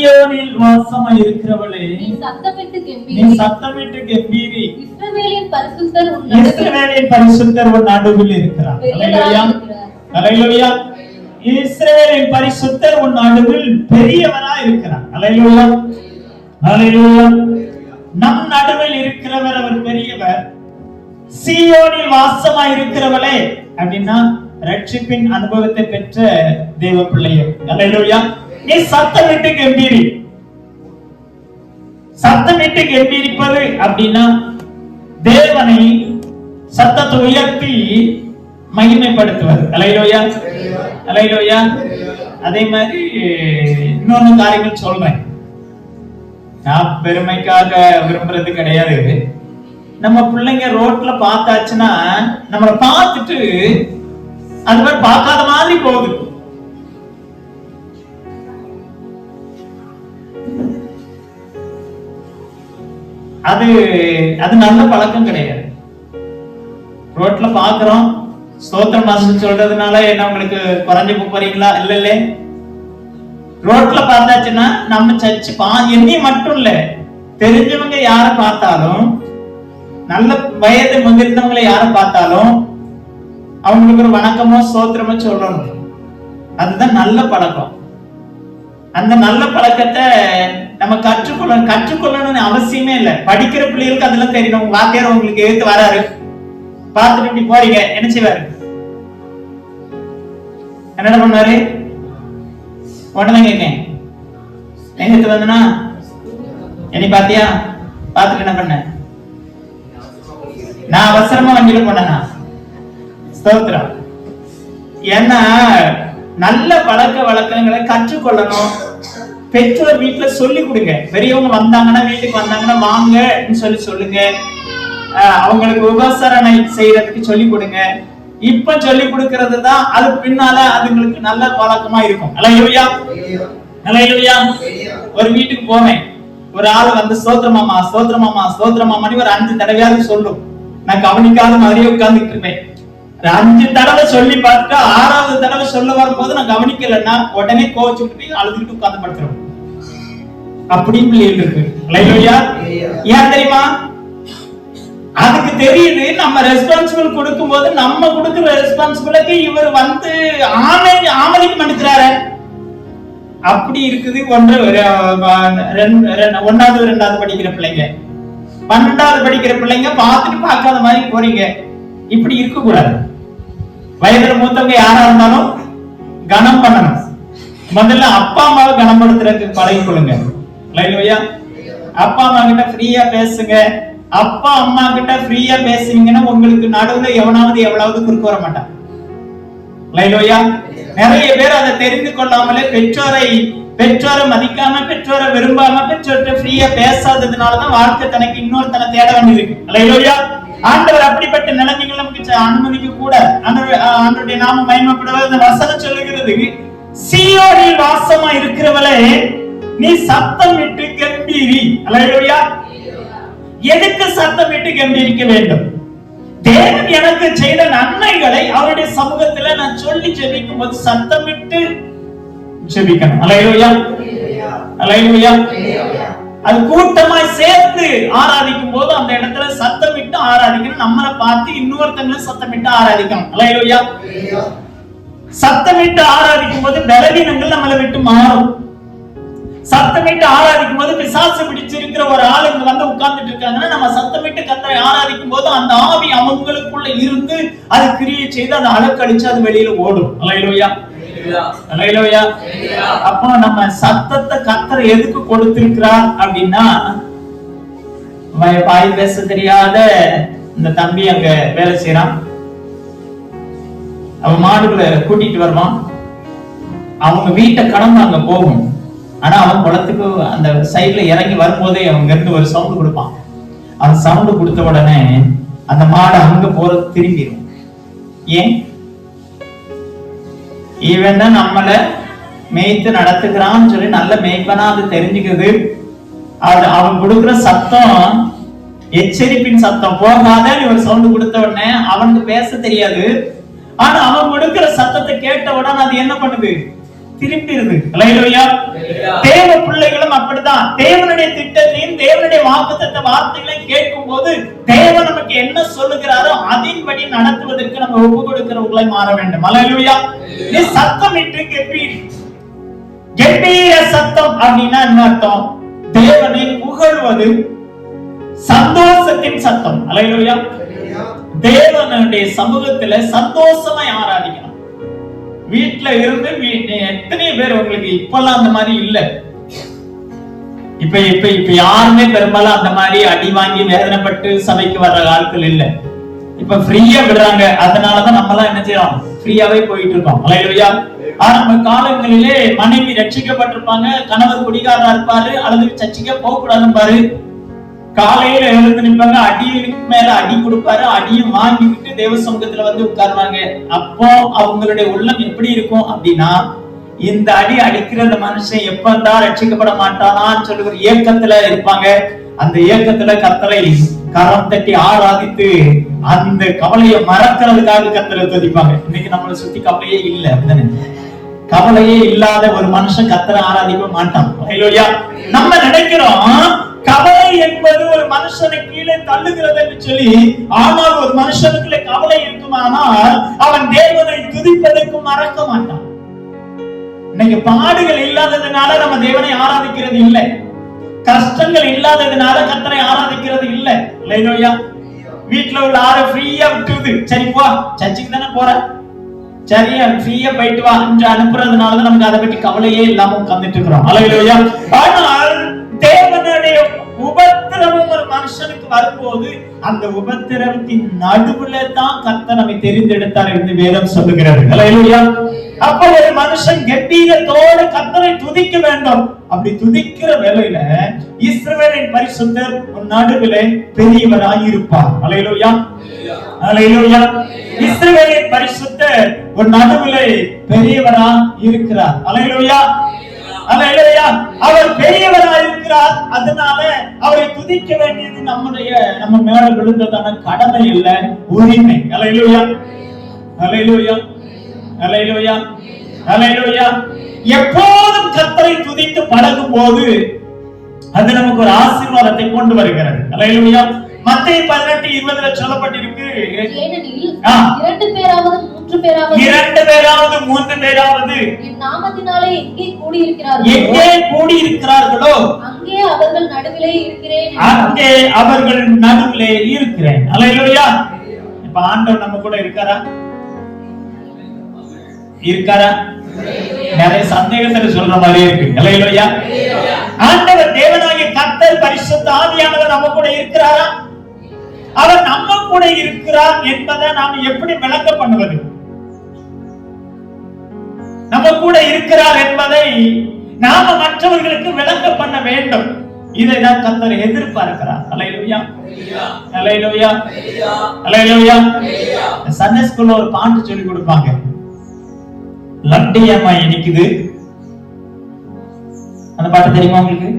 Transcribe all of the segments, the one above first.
சீயோனில் வாசமாய் இருக்கிறவளே, நீ சத்தமிட்டு கெம்பீரி. இஸ்ரவேலின் பரிசுத்தர் உன் நடுவில் இருக்கிறார். அல்லேலூயா. இஸ்ரவேலின் பரிசுத்தர் உன் நடுவில் பெரியவராய் இருக்கிறார். அல்லேலூயா. அல்லேலூயா. நம் நடுவில் இருக்கிறவர் அவர் பெரியவர். சீயோனில் வாசமாய் இருக்கிறவளே அப்படின்னா ரட்சிப்பின் அனுபவத்தை பெற்ற தேவ பிள்ளையே. அல்லேலூயா. நீ சத்தமிட்டு கெம்பீரி. சத்தமிட்டு கெம்பீரிப்பது அப்படின்னா தேவனை சத்தத்தை உயர்த்தி மகிமைப்படுத்துவது. அல்லேலூயா. அல்லேலூயா. அதே மாதிரி இன்னொரு காரியங்கள் சொல்றேன். நான் பெருமைக்காக விரும்புறது கிடையாது. நம்ம பிள்ளைங்க ரோட்ல பார்த்தாச்சுன்னா நம்மளை பார்த்துட்டு அது மாதிரி பார்க்காத மாதிரி போகுது. அது நல்ல பழக்கம் கிடையாது. ரோட்ல பாக்குறோம், ஸ்தோத்திரம் மாஸ்டர் சொல்றதுனால என்ன உங்களுக்கு குறைஞ்சு போறீங்களா? இல்ல. ரோட்ல பார்த்தாச்சுன்னா நம்ம சர்ச் என்னைய மட்டும் இல்ல, தெரிஞ்சவங்க யார பார்த்தாலும், நல்ல வயது முதிர்ந்தவங்களை யார பார்த்தாலும் அவங்களுக்கு ஒரு வணக்கமோ ஸ்தோத்திரமோ சொல்லணும். அதுதான் நல்ல பழக்கம். அந்த நல்ல பழக்கத்தை நம்ம கற்றுக்கொள்ளணும்னு அவசியமே இல்லை. படிக்கிற பிள்ளைகளுக்கு அதெல்லாம் தெரியணும். வாத்தியார் உங்களுக்கு எடுத்து வராரு, பார்த்துட்டு இப்படி போறீங்க, என்ன செய்வாரு? என்ன பண்ணாரு? உடனே கேட்கேன், எங்க வந்தனா என்னை பாத்தியா? பார்த்துட்டு என்ன பண்ண? நான் அவசரமா வண்டியில போனேனா? ஸ்தோத்திரம். ஏன்னா நல்ல பழக்க வழக்கங்களை கற்றுக்கொள்ளணும். பெற்றோர் வீட்டுல சொல்லி கொடுங்க. பெரியவங்க வந்தாங்கன்னா, வீட்டுக்கு வந்தாங்கன்னா வாங்க சொல்லுங்க. அவங்களுக்கு உபசரணை செய்யறதுக்கு சொல்லி கொடுங்க. இப்ப சொல்லி கொடுக்கிறது தான் அது பின்னால அதுங்களுக்கு நல்ல பழக்கமா இருக்கும். அல்லேலூயா. அல்லேலூயா. ஒரு வீட்டுக்கு போவேன், ஒரு ஆள் வந்து ஸ்தோத்திரமாமா ஸ்தோத்திரமாமா ஸ்தோத்திரமாமான்னு ஒரு 5 தடவையாவது சொல்லும். நான் கவனிக்காத மாதிரியே உட்கார்ந்துட்டு இருப்பேன். 5 தடவை சொல்லி பார்த்துட்டு 6வது தடவை சொல்ல வரும்போது நான் கவனிக்கலன்னா உடனே கோச்சுட்டு அழுதுகிட்டு உட்கார்ந்து படுத்துறோம். அப்படின்னு பிள்ளைகள் இருக்கு. அல்லேலூயா. ஏன் தெரியுமா? அதுக்கு தெரியுது நம்ம ரெஸ்பான்சிபிள் கொடுக்கும் போது நம்ம கொடுக்கிற ரெஸ்பான்சிபிலிட்டி இவர் வந்து ஆமதிக்க மாட்டேங்கிறாரு. அப்படி இருக்குது. 1வது 2வது படிக்கிற பிள்ளைங்க, 12வது படிக்கிற பிள்ளைங்க பார்த்துட்டு பார்க்காத மாதிரி போறீங்க. இப்படி இருக்க கூடாது. வயதுல மூத்தவங்க யாரா இருந்தாலும் கனம் பண்ணணும். முதல்ல அப்பா அம்மாவை கனப்படுத்துறதுக்கு பழகிக் கொள்ளுங்க. அல்லேலூயா. அப்பா அம்மா கிட்ட ஃப்ரீயா பேசுங்க. அப்பா அம்மா கிட்ட ஃப்ரீயா பேசுவீங்கன்னா உங்களுக்கு நடுவுல எவனாவது எவ்வளவு குறுக்க வர மாட்டான். அல்லேலூயா. நிறைய பேர் அதை தெரிந்து கொள்ளாமலே பெற்றோரை மதிக்காம, பெற்றோரை விரும்பாம, பெற்றோர்கிட்ட ஃப்ரீயா பேசாததுனாலதான் வாழ்க்கை தனக்கு இன்னொருத்தனை தேட வேண்டியிருக்கு. அல்லேலூயா. ஆண்டவர் அப்படிப்பட்ட நிலைமைகள் நமக்கு அனுமதிக்க கூட. ஆண்டவருடைய நாமம் மகிமைப்படுவது. இந்த வசனம் சொல்லுகிறது, சீயோனில் வாசமா இருக்கிறவளே நீ சத்தமிட்டு கெம்பீரி. அல்லேலூயா. எதுக்கு சத்தமிட்டு கெம்பீரிக்க வேண்டும்? தேவன் எனக்கு செய்த நன்மைகளை அவருடைய சமூகத்துல நான் சொல்லி ஜெபிக்கும் போது சத்தமிட்டு ஜெபிக்கணும். அல்லேலூயா. அல்லேலூயா. அது கூட்டமாய் சேர்ந்து ஆராதிக்கும் போது அந்த இடத்துல சத்தமிட்டு ஆராதிக்கணும். நம்மளை பார்த்து இன்னொருத்தங்களை சத்தமிட்டு ஆராதிக்கணும். அல்லேலூயா. சத்தமிட்டு ஆராதிக்கும் போது பலவீனங்கள் நம்மளை விட்டு மாறும். சத்தமிட்டு ஆராதிக்கும் போது பிசாசு பிடிச்சிருக்கிற ஒரு ஆள் இங்க வந்து உட்கார்ந்துட்டு இருக்காங்கன்னா நம்ம சத்தமிட்டு கர்த்தரை ஆராதிக்கும் போது அந்த ஆவி அவங்களுக்குள்ள இருந்து அது கிரியை செய்து அதை அலக்கழிச்சு அது வெளியில ஓடும். அல்லேலூயா. அல்லேலூயா. அப்போ நம்ம சத்தத்தை கர்த்தர் எதுக்கு கொடுத்திருக்கிறார் அப்படின்னா, வாய் பேச தெரியாத இந்த தம்பி அங்க வேலை செய்யறான். அவன் மாடுகளை கூட்டிட்டு வருவான். அவங்க வீட்டை கடந்து அங்க போகும். ஆனா அவன் குளத்துக்கு அந்த சைட்ல இறங்கி வரும்போதே அவங்க இருந்து ஒரு சவுண்ட் கொடுப்பான். அந்த சவுண்ட் கொடுத்த உடனே அந்த மாடு அங்க போறது திரும்பிடும். ஏன்? இவன் தான் நம்மள மேய்த்து நடத்துக்கிறான்னு சொல்லி நல்ல மேய்ப்பனா அது தெரிஞ்சுக்குது. அது அவன் கொடுக்குற சத்தம் எச்சரிப்பின் சத்தம். போகாத ஒரு சவுண்ட் கொடுத்த உடனே அவனுக்கு பேச தெரியாது. ஆனா அவன் கொடுக்கிற சத்தத்தை கேட்ட உடனே அது என்ன பண்ணுது? திரும்பிடுது. அல்லேலூயா. தேவ பிள்ளைகளும் அப்படிதான். தேவனுடைய திட்டத்தையும் தேவனுடைய வாக்குத்தத்த வார்த்தைகளையும் கேட்கும் போது தேவன் நமக்கு என்ன சொல்லுகிறாரோ அதன்படி நடத்துவதற்கு நம்ம ஒப்பு கொடுக்கிறவர்களை மாற வேண்டும். அல்லேலூயா. நீ சத்தமிட்டு கெம்பீர். கெம்பீர சத்தம் அப்படின்னா என்ன அர்த்தம்? தேவனை புகழ்வது, சந்தோஷத்தின் சத்தம். அல்லேலூயா. தேவனுடைய சமூகத்துல சந்தோஷமா ஆராதிக்கணும். வீட்டுல இருந்து எத்தனை பேர் உங்களுக்கு இப்பெல்லாம் அந்த மாதிரி இல்ல. இப்ப யாருமே பெரும்பாலும் அந்த மாதிரி அடி வாங்கி வேதனைப்பட்டு சபைக்கு வர்ற ஆட்கள் இல்ல. இப்ப ஃப்ரீயா விடுறாங்க. அதனாலதான் நம்ம எல்லாம் என்ன செய்யறோம்? ஃப்ரீயாவே போயிட்டு இருக்கோம். அல்லேலூயா. ஆரம்ப காலங்களிலே மனைவி ரட்சிக்கப்பட்டிருப்பாங்க, கணவர் குடிகாரா இருப்பாரு, அல்லது சர்ச்சுக்கே போக கூடாதுன்னு பாரு. காலையில எழுந்து நிற்பாங்க, அடிக்கு மேல அடி கொடுப்பாரு, அடியும் வாங்கிட்டு தேவ சமூகத்துல வந்து உட்காருவாங்க. அப்போ அவங்களுடைய உள்ளம் எப்படி இருக்கும் அப்படின்னா, இந்த அடி அடிக்கிற அந்த மனுஷன் எப்பதான் ரட்சிக்கப்பட மாட்டானான்னு சொல்லி ஒரு ஏக்கத்துல இருப்பாங்க. அந்த ஏக்கத்துல கர்த்தரை கரம் தட்டி ஆராதித்து அந்த கவலையை மறக்கிறதுக்காக கர்த்தரை துதிப்பாங்க. இன்னைக்கு நம்மளை சுத்தி கவலையே இல்லை, அப்படிதானே? கவலையே இல்லாத ஒரு மனுஷன் கர்த்தரை ஆராதிக்க மாட்டான். அல்லேலூயா. நம்ம நினைக்கிறோம் கவலை என்பது ஒரு மனுஷனை கீழே தள்ளுகிறது என்று சொல்லி. ஆனால் ஒரு மனுஷனுக்குள்ள கவலை இருக்குமானால் அவன் தேவனை துதிப்பதற்கு மறக்க மாட்டான். இன்னைக்கு பாடுகள் இல்லாததுனால நம்ம தேவனை ஆராதிக்கிறது இல்லை. கஷ்டங்கள் இல்லாததுனால கர்த்தரை ஆராதிக்கிறது இல்லை. அல்லேலூயா. வீட்டுல உள்ள ஆறு ஃப்ரீயா விட்டுது. சரி போ, சர்ச்சுக்கு தானே போற, சரி ஃப்ரீயா போயிட்டு வா என்று அனுப்புறதுனாலதான் நமக்கு அதை பற்றி கவலையே இல்லாம உட்கார்ந்துட்டு இருக்கிறோம். அல்லேலூயா. ஆனால் தேவனுடைய உபத்திரவம் ஒரு மனுஷனுக்கு வரும்போது அந்த உபத்திரவத்தின் நடுவுல தான் கர்த்தர் நம்மை தெரிந்தெடுத்தார் என்று வேதம் சொல்லுகிறது. அல்லேலூயா. அப்ப ஒரு மனுஷன் கம்பீரத்தோடு கர்த்தரை துதிக்க வேண்டும். அப்படி துதிக்கிற வேளையில இஸ்ரவேலின் பரிசுத்தர் நடுவிலே பெரியவராய் இருப்பார். அல்லேலூயா. அல்லேலூயா. இஸ்ரவேலின் பரிசுத்தர் ஒரு நடுவிலே பெரியவராய் இருக்கிறார். அல்லேலூயா. அல்லேலூயா. அவர் பெரியவராய் இருக்கிறார். அதனால அவரை துதிக்க வேண்டியது நம்ம மேல விழுந்ததான கடமை இல்ல, உரிமை. அல்லேலூயா. அல்லேலூயா. அல்லேலூயா. அல்லேலூயா. எப்போதும் கர்த்தரை துதித்து பழகும் போது அது நமக்கு ஒரு ஆசீர்வாதத்தை கொண்டு வருகிறது. அல்லேலூயா. மத்தேயு 18:20 சொல்லப்பட்டிருக்கு, ஏனெனில் 2 பேராவது 3 பேராவது என் நாமத்தினாலே எங்கே கூடியிருக்கிறார்களோ அங்கே அவர்கள் நடுவிலே இருக்கிறேன். அல்லேலூயா. இப்ப ஆண்டவர் நம்ம கூட இருக்காரா? நிறைய சந்தேகத்துல சொல்ற மாதிரி இருக்கு. அல்லேலூயா. ஆண்டவர் தேவனாகிய கர்த்தர் பரிசுத்த ஆவியானவர் நம்ம கூட இருக்கிறாரா? அவர் நம்ம கூட இருக்கிறார் என்பதை நாம் எப்படி விளங்க பண்ணுவது? நம்ம கூட இருக்கிறார் என்பதை நாம மற்றவர்களுக்கு விளங்க பண்ண வேண்டும். இதைதான் கர்த்தர் எதிர்பார்க்கிறார். அல்லேலூயா. அல்லேலூயா. அல்லேலூயா. சண்டே ஸ்கூல்ல ஒரு பாட்டு சொல்லி கொடுப்பாங்க. லட்டியம்மா இனிக்குது. அந்த பாட்டு தெரியுமா உங்களுக்கு?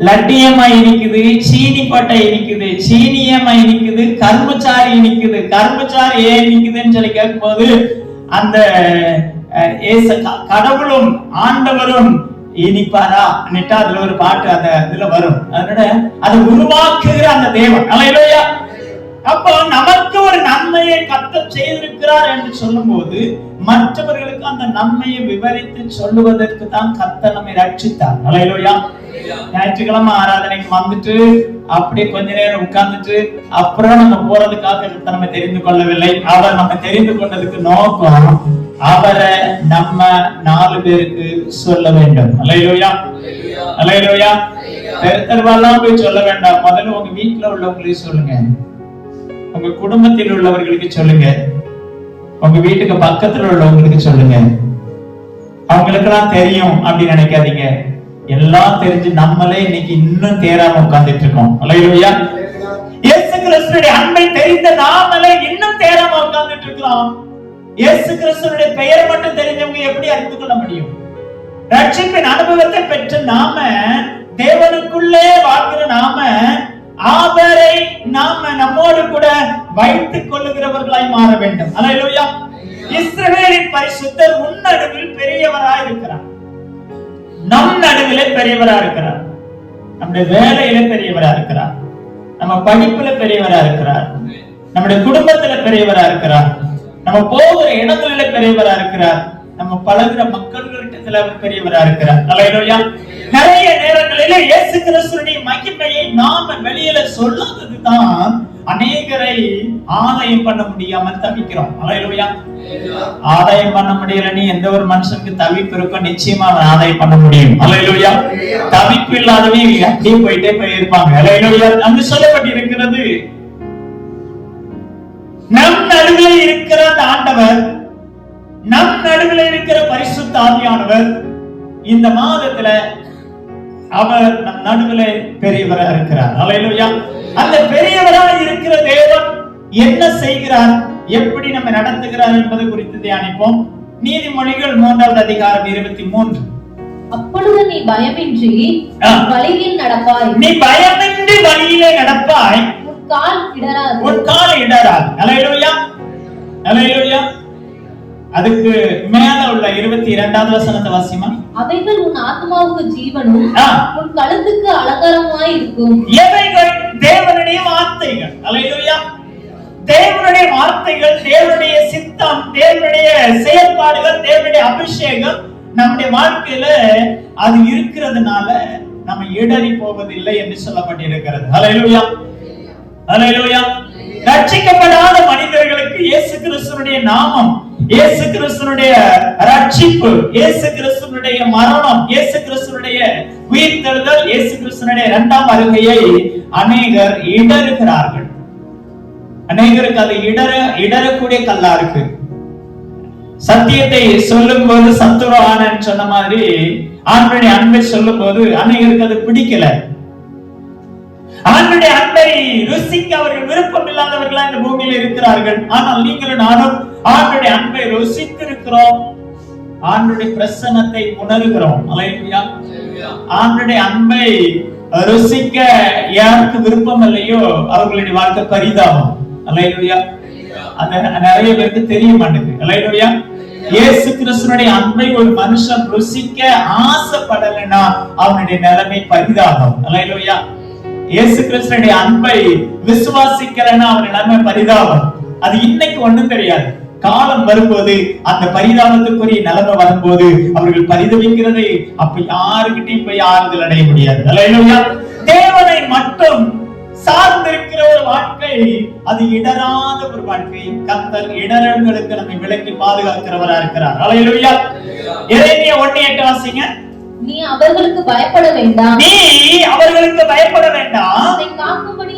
லட்டியம்மா இனிக்குது, சீனி பட்டை இனிக்குது, சீனியம்மா இனிக்குது, கரும்புச்சாறு இனிக்குது. கரும்புச்சாறு ஏன் இனிக்குதுன்னு சொல்லி கேட்கும்போது அந்த கடவுளும் ஆண்டவரும் இனிப்பாரா நிட்டா அதுல ஒரு பாட்டு அந்த இதுல வரும். அதனால அதை உருவாக்குகிற அந்த தேவன். அல்லேலூயா. அப்போ நமக்கு ஒரு நன்மையை கர்த்தர் செய்திருக்கிறார் என்று சொல்லும் போது மற்றவர்களுக்கு அந்த நன்மையை விவரித்து சொல்லுவதற்கு தான் கர்த்தர் நம்மை ரட்சித்தார். அல்லேலூயா. ஞாயிற்றுக்கிழமை ஆராதனைக்கு வந்துட்டு அப்படியே கொஞ்ச நேரம் உட்கார்ந்துட்டு அப்புறம் நம்ம போறதுக்காக நம்ம தெரிந்து கொள்ளவில்லை. அவர் நம்ம தெரிந்து கொண்டதுக்கு நோக்கம் அவரை நம்ம 4 பேருக்கு சொல்ல வேண்டும். அல்லேலூயா. அல்லேலூயா. தெருத்தெருவெல்லாம் போய் சொல்ல வேண்டாம். முதல்ல உங்க வீட்டுல உள்ளவங்களுக்கு சொல்லுங்க, உங்க குடும்பத்தில் உள்ளவர்களுக்கு சொல்லுங்க, உங்க வீட்டுக்கு பக்கத்துல உள்ளவங்களுக்கு சொல்லுங்க. அவங்களுக்கு எல்லாம் தெரியும் அப்படின்னு நினைக்காதீங்க. எல்லாம் தெரிஞ்சு நம்மளே இன்னைக்கு இன்னும் தேராம உட்கார்ந்துட்டு இருக்கோம். அல்லேலூயா. இயேசு கிறிஸ்துவின் அன்பை தெரிந்த நாமளே இன்னும் தேராம உட்கார்ந்துட்டு இருக்கிறோம். இயேசு கிறிஸ்துவின் பெயர் மட்டும் தெரிஞ்சவங்க எப்படி அறிந்து கொள்ள முடியும்? ரட்சிப்பின் அனுபவத்தை பெற்ற நாம, தேவனுக்குள்ளே வாழ்கிற நாம, அவரை நாம நம்மோடு கூட வைத்துக் கொள்ளுகிறவர்களாய் மாற வேண்டும். அல்லேலூயா. இஸ்ரவேலின் பரிசுத்தர் உன்னடுவில் பெரியவராய் மனதிலே பெரியவரா இருக்கிறார், நம்முடைய வேலையில பெரியவரா இருக்கிறார், நம்ம படிப்புல பெரியவரா இருக்கிறார், நம்முடைய குடும்பத்துல பெரியவரா இருக்கிறார், நம்ம போகிற இடங்களில பெரியவரா இருக்கிறார், நம்ம பழகுற மக்கள்கிட்ட பெரியவரா இருக்கிறார். அல்லேலூயா. நிறைய நேரங்களிலே இயேசு கிறிஸ்துவின் மகிமையை நாம வெளியில சொல்லாததுதான் அநேகரை ஆதாயம் பண்ண முடியாமல் தவிக்கிறோம். அல்லேலூயா. ஆதாயம் பண்ண முடியலன்னு எந்த ஒரு மனுஷனுக்கு தவிப்பு இருக்கும், நிச்சயமா அவன் ஆதாயம் பண்ண முடியும். அல்லேலூயா. தவிப்பு இல்லாதவங்க அப்படியே போயிட்டே போயிருப்பாங்க. அல்லேலூயா. அங்கு சொல்லப்பட்டிருக்கிறது, நம் நடுவில் இருக்கிற அந்த ஆண்டவர், நம் நடுவில் இருக்கிற பரிசுத்த ஆவியானவர் இந்த மாதத்துல அவர் நம் நடுவில் பெரியவரா இருக்கிறார். அல்லேலூயா. அந்த பெரியவரா இருக்கிற தேவன் என்ன செய்கிறார், எப்படி நம்ம நடத்துகிறார் என்பது குறித்து தியானிப்போம். நீதிமொழிகள் 3வது அதிகாரம் 23. அப்பொழுது நீ பயமின்றி வழியில் நடப்பாய், நீ பயமின்றி வழியிலே நடப்பாய், உன் கால் இடராது, உன் கால் இடராது. அல்லேலூயா. அல்லேலூயா. அதுக்கு மேல உள்ள 22வது வசனத்தை வாசிமா. அவைகள் உன் ஆத்மாவுக்கு ஜீவனும் உன் கழுத்துக்கு அலங்காரமாய் இருக்கும். எவைகள்? தேவனுடைய வார்த்தைகள். அல்லேலூயா. தேவனுடைய வார்த்தைகள், தேவனுடைய சித்தம், தேவனுடைய செயல்பாடுகள், தேவனுடைய அபிஷேகம் நம்முடைய வாழ்க்கையில அது இருக்கிறதுனால நம்ம இடறி போவதில்லை என்று சொல்லப்பட்டிருக்கிறது. அல்லேலூயா. அல்லேலூயா. ரட்சிக்கப்படாத மனிதர்களுக்கு இயேசு கிறிஸ்துவினுடைய நாமம், இயேசு கிறிஸ்துவினுடைய ரட்சிப்பு, இயேசு கிறிஸ்துவினுடைய மரணம், இயேசு கிறிஸ்துவினுடைய உயிர்த்தெழுதல், இயேசு கிறிஸ்துவினுடைய இரண்டாம் வருகையை அநேகர் இடறுகிறார்கள். அநேகருக்கு அது இடரக்கூடிய கல்லா இருக்கு. சத்தியத்தை சொல்லும் போது சத்துரு ஆனன்னு சொன்ன மாதிரி ஆண்டவருடைய அன்பை சொல்லும் போது அநேகருக்கு அது பிடிக்கல. ஆண்டவருடைய அன்பை ருசிக்க அவர்கள் விருப்பம் இல்லாதவர்களா இந்த பூமியில இருக்கிறார்கள். ஆனால் நீங்களும் நானும் ஆண்டவருடைய அன்பை ருசித்து இருக்கிறோம், ஆண்டவருடைய பிரசன்னத்தை உணர்கிறோம். அல்லேலூயா. ஆண்டவருடைய அன்பை ருசிக்க யாருக்கு விருப்பம் இல்லையோ அவர்களுடைய வாழ்க்கை பரிதாபம். அல்லேலூயா. அது நிறைய பேருக்கு தெரிய மாட்டேங்குது. அல்லேலூயா. இயேசு கிறிஸ்துவினுடைய அன்பை ஒரு மனுஷன் ருசிக்க ஆசைப்படலைன்னா அவனுடைய நிலைமை பரிதாபம். அல்லேலூயா. இயேசு கிறிஸ்துவினுடைய அன்பை விசுவாசிக்கிறேன்னா அவன் நிலைமை பரிதாபம். அது இன்னைக்கு ஒண்ணும் தெரியாது. காலம் வரும்போது அந்த பரிதாபத்துக்குரிய நிலைமை வரும்போது அவர்கள் பரிதவிக்கிறதை அப்ப யாருக்கிட்டையும் போய் ஆறுதல் அடைய முடியாது. அல்லேலூயா. தேவனை மட்டும் சார்ந்திருக்கிற ஒரு வாழ்க்கை அது இடராத ஒரு வாழ்க்கை. கர்த்தர் இடரல்களுக்கு நம்மை விலக்கி பாதுகாக்கிறவரா இருக்கிறார். அல்லேலூயா. எரேமியா 1:8 வாசிங்க. நீ அவர்களுக்கு பயப்பட வேண்டாம், நீ அவர்களுக்கு பயப்பட வேண்டாம், உன்னை காக்கும்படி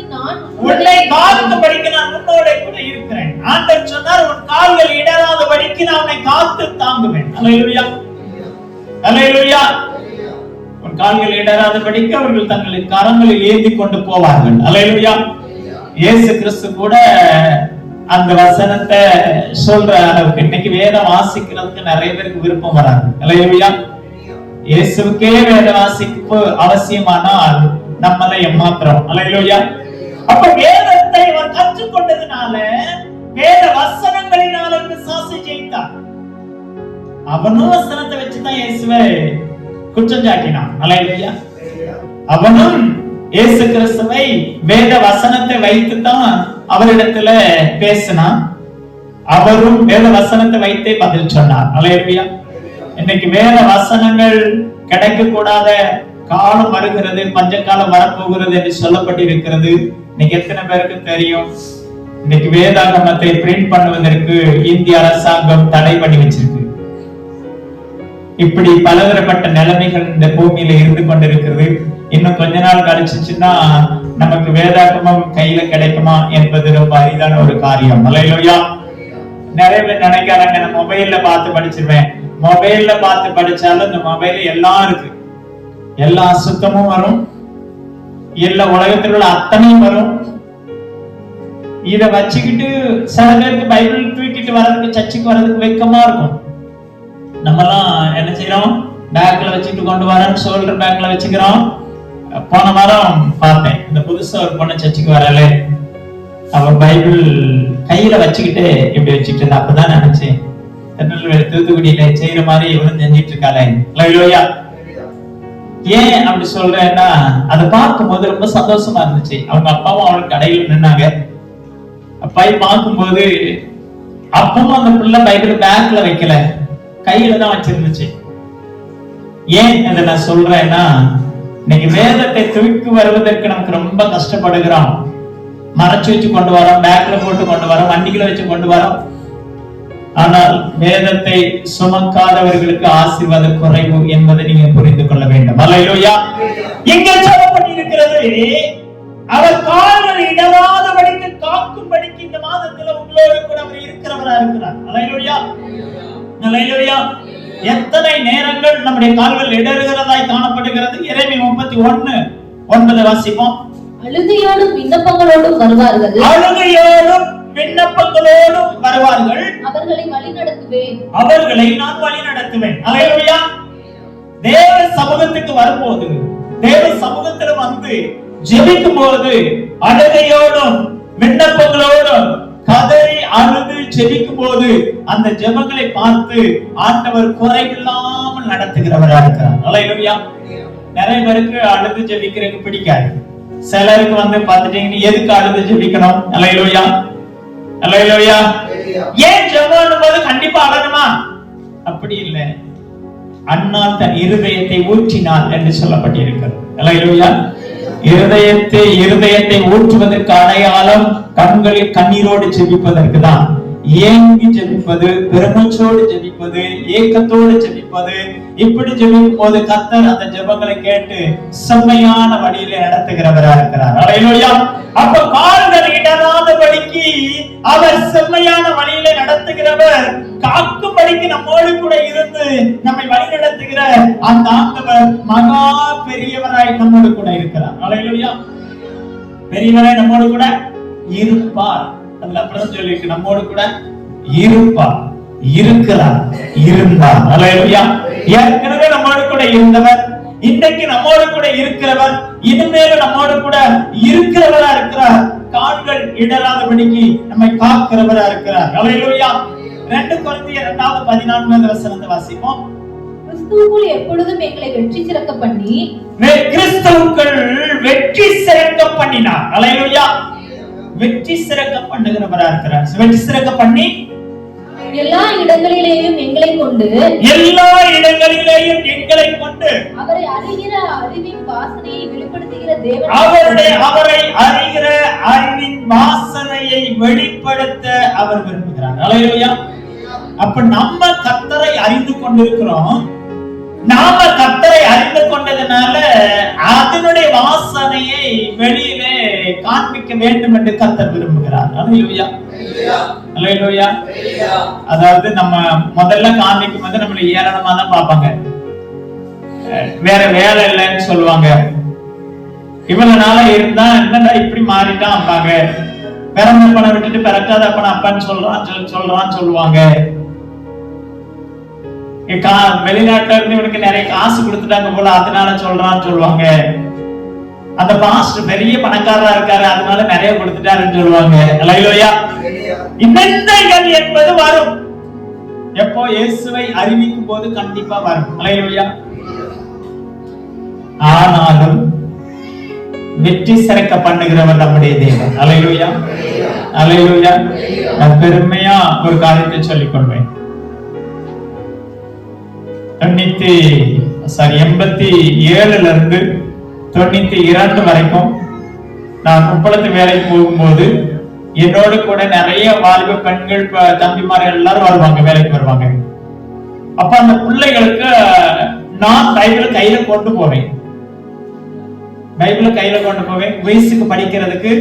நான் உன்னோட கூட இருக்கிறேன். ஆண்டவர் சொன்னார், உன் கால்கள் இடராதபடிக்கு நான் உன்னை காத்து தாங்குவேன். அல்லேலூயா. அல்லேலூயா. உன் கால்கள் இடராதபடிக்கு அவர்கள் தங்களின் கரங்களில் ஏந்தி கொண்டு போவார்கள். அல்லேலூயா. இயேசு கிறிஸ்து கூட அந்த வசனத்தை சொல்ற அளவுக்கு இன்னைக்கு வேதம் வாசிக்கிறதுக்கு நிறைய பேருக்கு விருப்பம் வராது. அல்லேலூயா. இயேசுக்கே வேத வாசிப்பு அவசியமானால் நம்மளை ஏமாத்துறோம். அல்லேலூயா. அப்ப வேதத்தை அவர் கற்றுக்கொண்டதுனால, வேத வசனங்களினால பிசாசு ஜெயித்தான். அவனும் வசனத்தை வச்சுதான் இயேசுவை குற்றம் சாட்டினான். அல்லேலூயா. அவனும் இயேசு கிறிஸ்துவை வேத வசனத்தை வைத்துதான் அவரிடத்துல பேசினான். அவரும் வேத வசனத்தை வைத்தே பதில் சொன்னார். அல்லேலூயா. இன்னைக்கு வேத வசனங்கள் கிடைக்க கூடாத காலம் வருகிறது, பஞ்ச காலம் வரப்போகிறது என்று சொல்லப்பட்டிருக்கிறது. இன்னைக்கு எத்தனை பேருக்கு தெரியும்? இன்னைக்கு வேதாகமத்தை பிரிண்ட் பண்ணுவதற்கு இந்திய அரசாங்கம் தடை பண்ணி வச்சிருக்கு. இப்படி பலதரப்பட்ட நிலைமைகள் இந்த பூமியில இருந்து கொண்டிருக்கிறது. இன்னும் கொஞ்ச நாள் கழிச்சுச்சுன்னா நமக்கு வேதாகமம் கையில கிடைக்குமா என்பது ரொம்ப அரிதான ஒரு காரியம். அல்லேலூயா. நிறைய பேர் நினைக்கிறாங்க, நான் மொபைல்ல பார்த்து படிச்சிருவேன். மொபைல்ல பார்த்து படிச்சாலும் இந்த மொபைல் எல்லாம் இருக்கு, எல்லா சுத்தமும் வரும், எல்லா உலகத்தில் உள்ள அத்தனையும் வரும். இத வச்சுக்கிட்டு சில பேருக்கு பைபிள் தூக்கிட்டு வர்றதுக்கு, சர்ச்சுக்கு வர்றதுக்கு வெக்கமா இருக்கும். நம்மலாம் என்ன செய்யறோம்? பேக்ல வச்சுட்டு கொண்டு வரேன்னு சொல்ற பேக்ல வச்சுக்கிறோம். போன வாரம் பார்த்தேன், இந்த புதுசா ஒரு பொண்ணு சர்ச்சுக்கு வரல, அவ பைபிள் கையில வச்சுக்கிட்டு இப்படி வச்சுக்கிட்டு இருந்தா. அப்பதான் நினைச்சேன், திருநெல்வேலி தூத்துக்குடியில செய்யற மாதிரி இவரும் செஞ்சிட்டு இருக்காளே. அல்லேலூயா. ஏன் அப்படி சொல்றேன்னா, அதை பார்க்கும்போது ரொம்ப சந்தோஷமா இருந்துச்சு. அவங்க அப்பாவும் அவளுக்கு கடையில் நின்னாங்க. அப்பாவை பார்க்கும்போது அப்பவும் அந்த பிள்ளை பைபிள் பேக்ல வைக்கல, கையில தான் வச்சிருந்துச்சு. ஏன் அதை நான் சொல்றேன்னா, இன்னைக்கு வேதத்தை தூக்கி வருவதற்கு நமக்கு ரொம்ப கஷ்டப்படுகிறோம். மறைச்சு வச்சு கொண்டு வரோம், பேக்ல போட்டு கொண்டு வரோம், வண்டிகளை வச்சு கொண்டு வரோம். ஆனால் வேதத்தை சுமக்காதவர்களுக்கு ஆசீர்வாதம் குறைவு என்பதை நீங்க புரிந்து கொள்ள வேண்டும். அல்லேலூயா. இங்கே சொல்லப்பட்டு இருக்கிறது, அவர் கால்கள் இடராதபடிக்கு காக்கும்படிக்கு இந்த மாதத்துல உங்களோடு கூட அவர் இருக்கிறவரா இருக்கிறார். அல்லேலூயா, அல்லேலூயா. எத்தனை நேரங்கள் நம்முடைய கால்கள் இடறுகிறதாய் காணப்படுகிறது. எரேமியா 31:9 வாசிப்போம். அழுகையோடும் விண்ணப்பங்களோடும் வருவார்கள், அழுகையோடும் விண்ணப்பங்களோடும் வருவார்கள், அவர்களை வழி நடத்துவேன், அவர்களை நான் வழி நடத்துவேன். அல்லேலூயா. தேவ சமூகத்துக்கு வரும்போது, தேவ சமூகத்துல வந்து ஜெபிக்கும் போது அழுகையோடும் விண்ணப்பங்களோடும் கதறி அழுது ஜெபிக்கும் போது அந்த ஜெபங்களை பார்த்து ஆண்டவர் குறைவில்லாமல் நடத்துகிறவராக இருக்கிறார். அல்லேலூயா. நிறைய பேருக்கு அழுது ஜெபிக்கிறதுக்கு பிடிக்காது. சிலருக்கு வந்து பார்த்துட்டீங்கன்னா எதுக்கு அழுது ஜெபிக்கணும்? அல்லேலூயா, அல்லேலூயா. ஏன் ஜெபம் போது கண்டிப்பா அழணுமா? அப்படி இல்லை. அன்னாள் தன் இருதயத்தை ஊற்றினாள் என்று சொல்லப்பட்டிருக்கிறது. அல்லேலூயா. இருதயத்தை ஊற்றுவதற்கு அடையாளம் கண்களில் கண்ணீரோடு ஜெபிப்பதற்கு தான். ஏங்கி ஜெபிப்பது, பெருமூச்சோடு ஜெபிப்பது, ஏக்கத்தோடு ஜெபிப்பது. இப்படி ஜெபிக்கும் போது கர்த்தர் அந்த ஜெபங்களை கேட்டு செம்மையான வழியிலே நடத்துகிறவரா இருக்கிறார். அல்லேலூயா. அப்ப கால்கள் இடராதபடிக்கு அவர் செம்மையான வழியிலே நடத்துகிறவர், காக்கும்படிக்கு நம்மோடு கூட இருந்து நம்மை வழி நடத்துகிற அந்த ஆண்டவர் மகா பெரியவராய் நம்மோடு கூட இருக்கிறார். அல்லேலூயா. பெரியவராய் நம்மோடு கூட இருப்பார். அதுல அப்படிதான் சொல்லிட்டு நம்மோடு கூட இருப்பார், இருக்கிறார், இருந்தார். அல்லேலூயா. ஏற்கனவே நம்மோடு கூட இருந்தவர், இன்றைக்கு நம்மோடு கூட இருக்கிறவர், இனிமேல் நம்மோடு கூட இருக்கிறவரா இருக்கிறார். கால்கள் இடராதபடிக்கு நம்மை காக்கிறவரா இருக்கிறார். அல்லேலூயா. 2 கொரிந்தியர் 2:14 வாசிப்போம். கிறிஸ்துவுக்குள் எப்பொழுதும் எங்களை வெற்றி சிறக்க பண்ணி, கிறிஸ்துவுக்குள் வெற்றி சிறக்க பண்ணினார். அல்லேலூயா. வெற்றி சிறக்க பண்ணுகிறவரா இருக்கிறார். வெற்றி சிறக்க பண்ணி எல்லா இடங்களிலேயும் எங்களை கொண்டு, எல்லா இடங்களிலேயும் எங்களை கொண்டு அவரை அறிகிற அறிவின் வாசனையை வெளிப்படுத்துகிற தேவன், அவரை அறிகிற அறிவின் வாசனையை வெளிப்படுத்த அவர் விரும்புகிறார். அல்லேலூயா. அப்ப நம்ம கர்த்தரை அறிந்து கொண்டிருக்கிறோம். நாம கர்த்தரை அறிந்து கொண்டதனால அதனுடைய வாசனையை வெளியிலே காண்பிக்க வேண்டும் என்று கர்த்தர் விரும்புகிறார். அல்லேலூயா, அல்லேலூயா. அதாவது நம்ம முதல்ல காண்பிக்கும் போது நம்மள ஏளனமா தான் பார்ப்பாங்க. வேற வேலை இல்லைன்னு சொல்லுவாங்க. இவ்வளவு நாளா இருந்தா என்னடா இப்படி மாறிட்டான் அப்பாங்க. பிறந்த அப்பனை விட்டுட்டு பிறக்காத அப்பனை அப்பான்னு சொல்றான்னு சொல்லுவாங்க. வெளிநாட்டுல இருந்து இவனுக்கு நிறைய காசு கொடுத்துட்டாங்க போல, அதனால சொல்றான்னு சொல்லுவாங்க. அந்த பாஸ்டர் பெரிய பணக்காரரா இருக்காரு, அதனால நிறைய கொடுத்துட்டாருன்னு சொல்லுவாங்க. அல்லேலூயா. நிந்தைகள் என்பது வரும். எப்போ? இயேசுவை அறிவிக்கும் போது கண்டிப்பா வரும். அல்லேலூயா. ஆனாலும் வெற்றி சிறக்க பண்ணுகிறவர் நம்முடைய தேவன். அல்லேலூயா, அல்லேலூயா. நான் பெருமையா ஒரு காரியத்தை சொல்லிக் கொள்வேன். 87ல இருந்து 92 வரைக்கும் நான் உப்பளத்து வேலைக்கு போகும்போது என்னோடு கூட நிறைய வாலிப பெண்கள் தம்பிமார்கள் எல்லாரும் வருவாங்க, வேலைக்கு வருவாங்க. அப்ப அந்த பிள்ளைகளுக்கு நான் பைபிள் கையில கொண்டு போவேன். வயசுக்கு படிக்கிறதுக்கு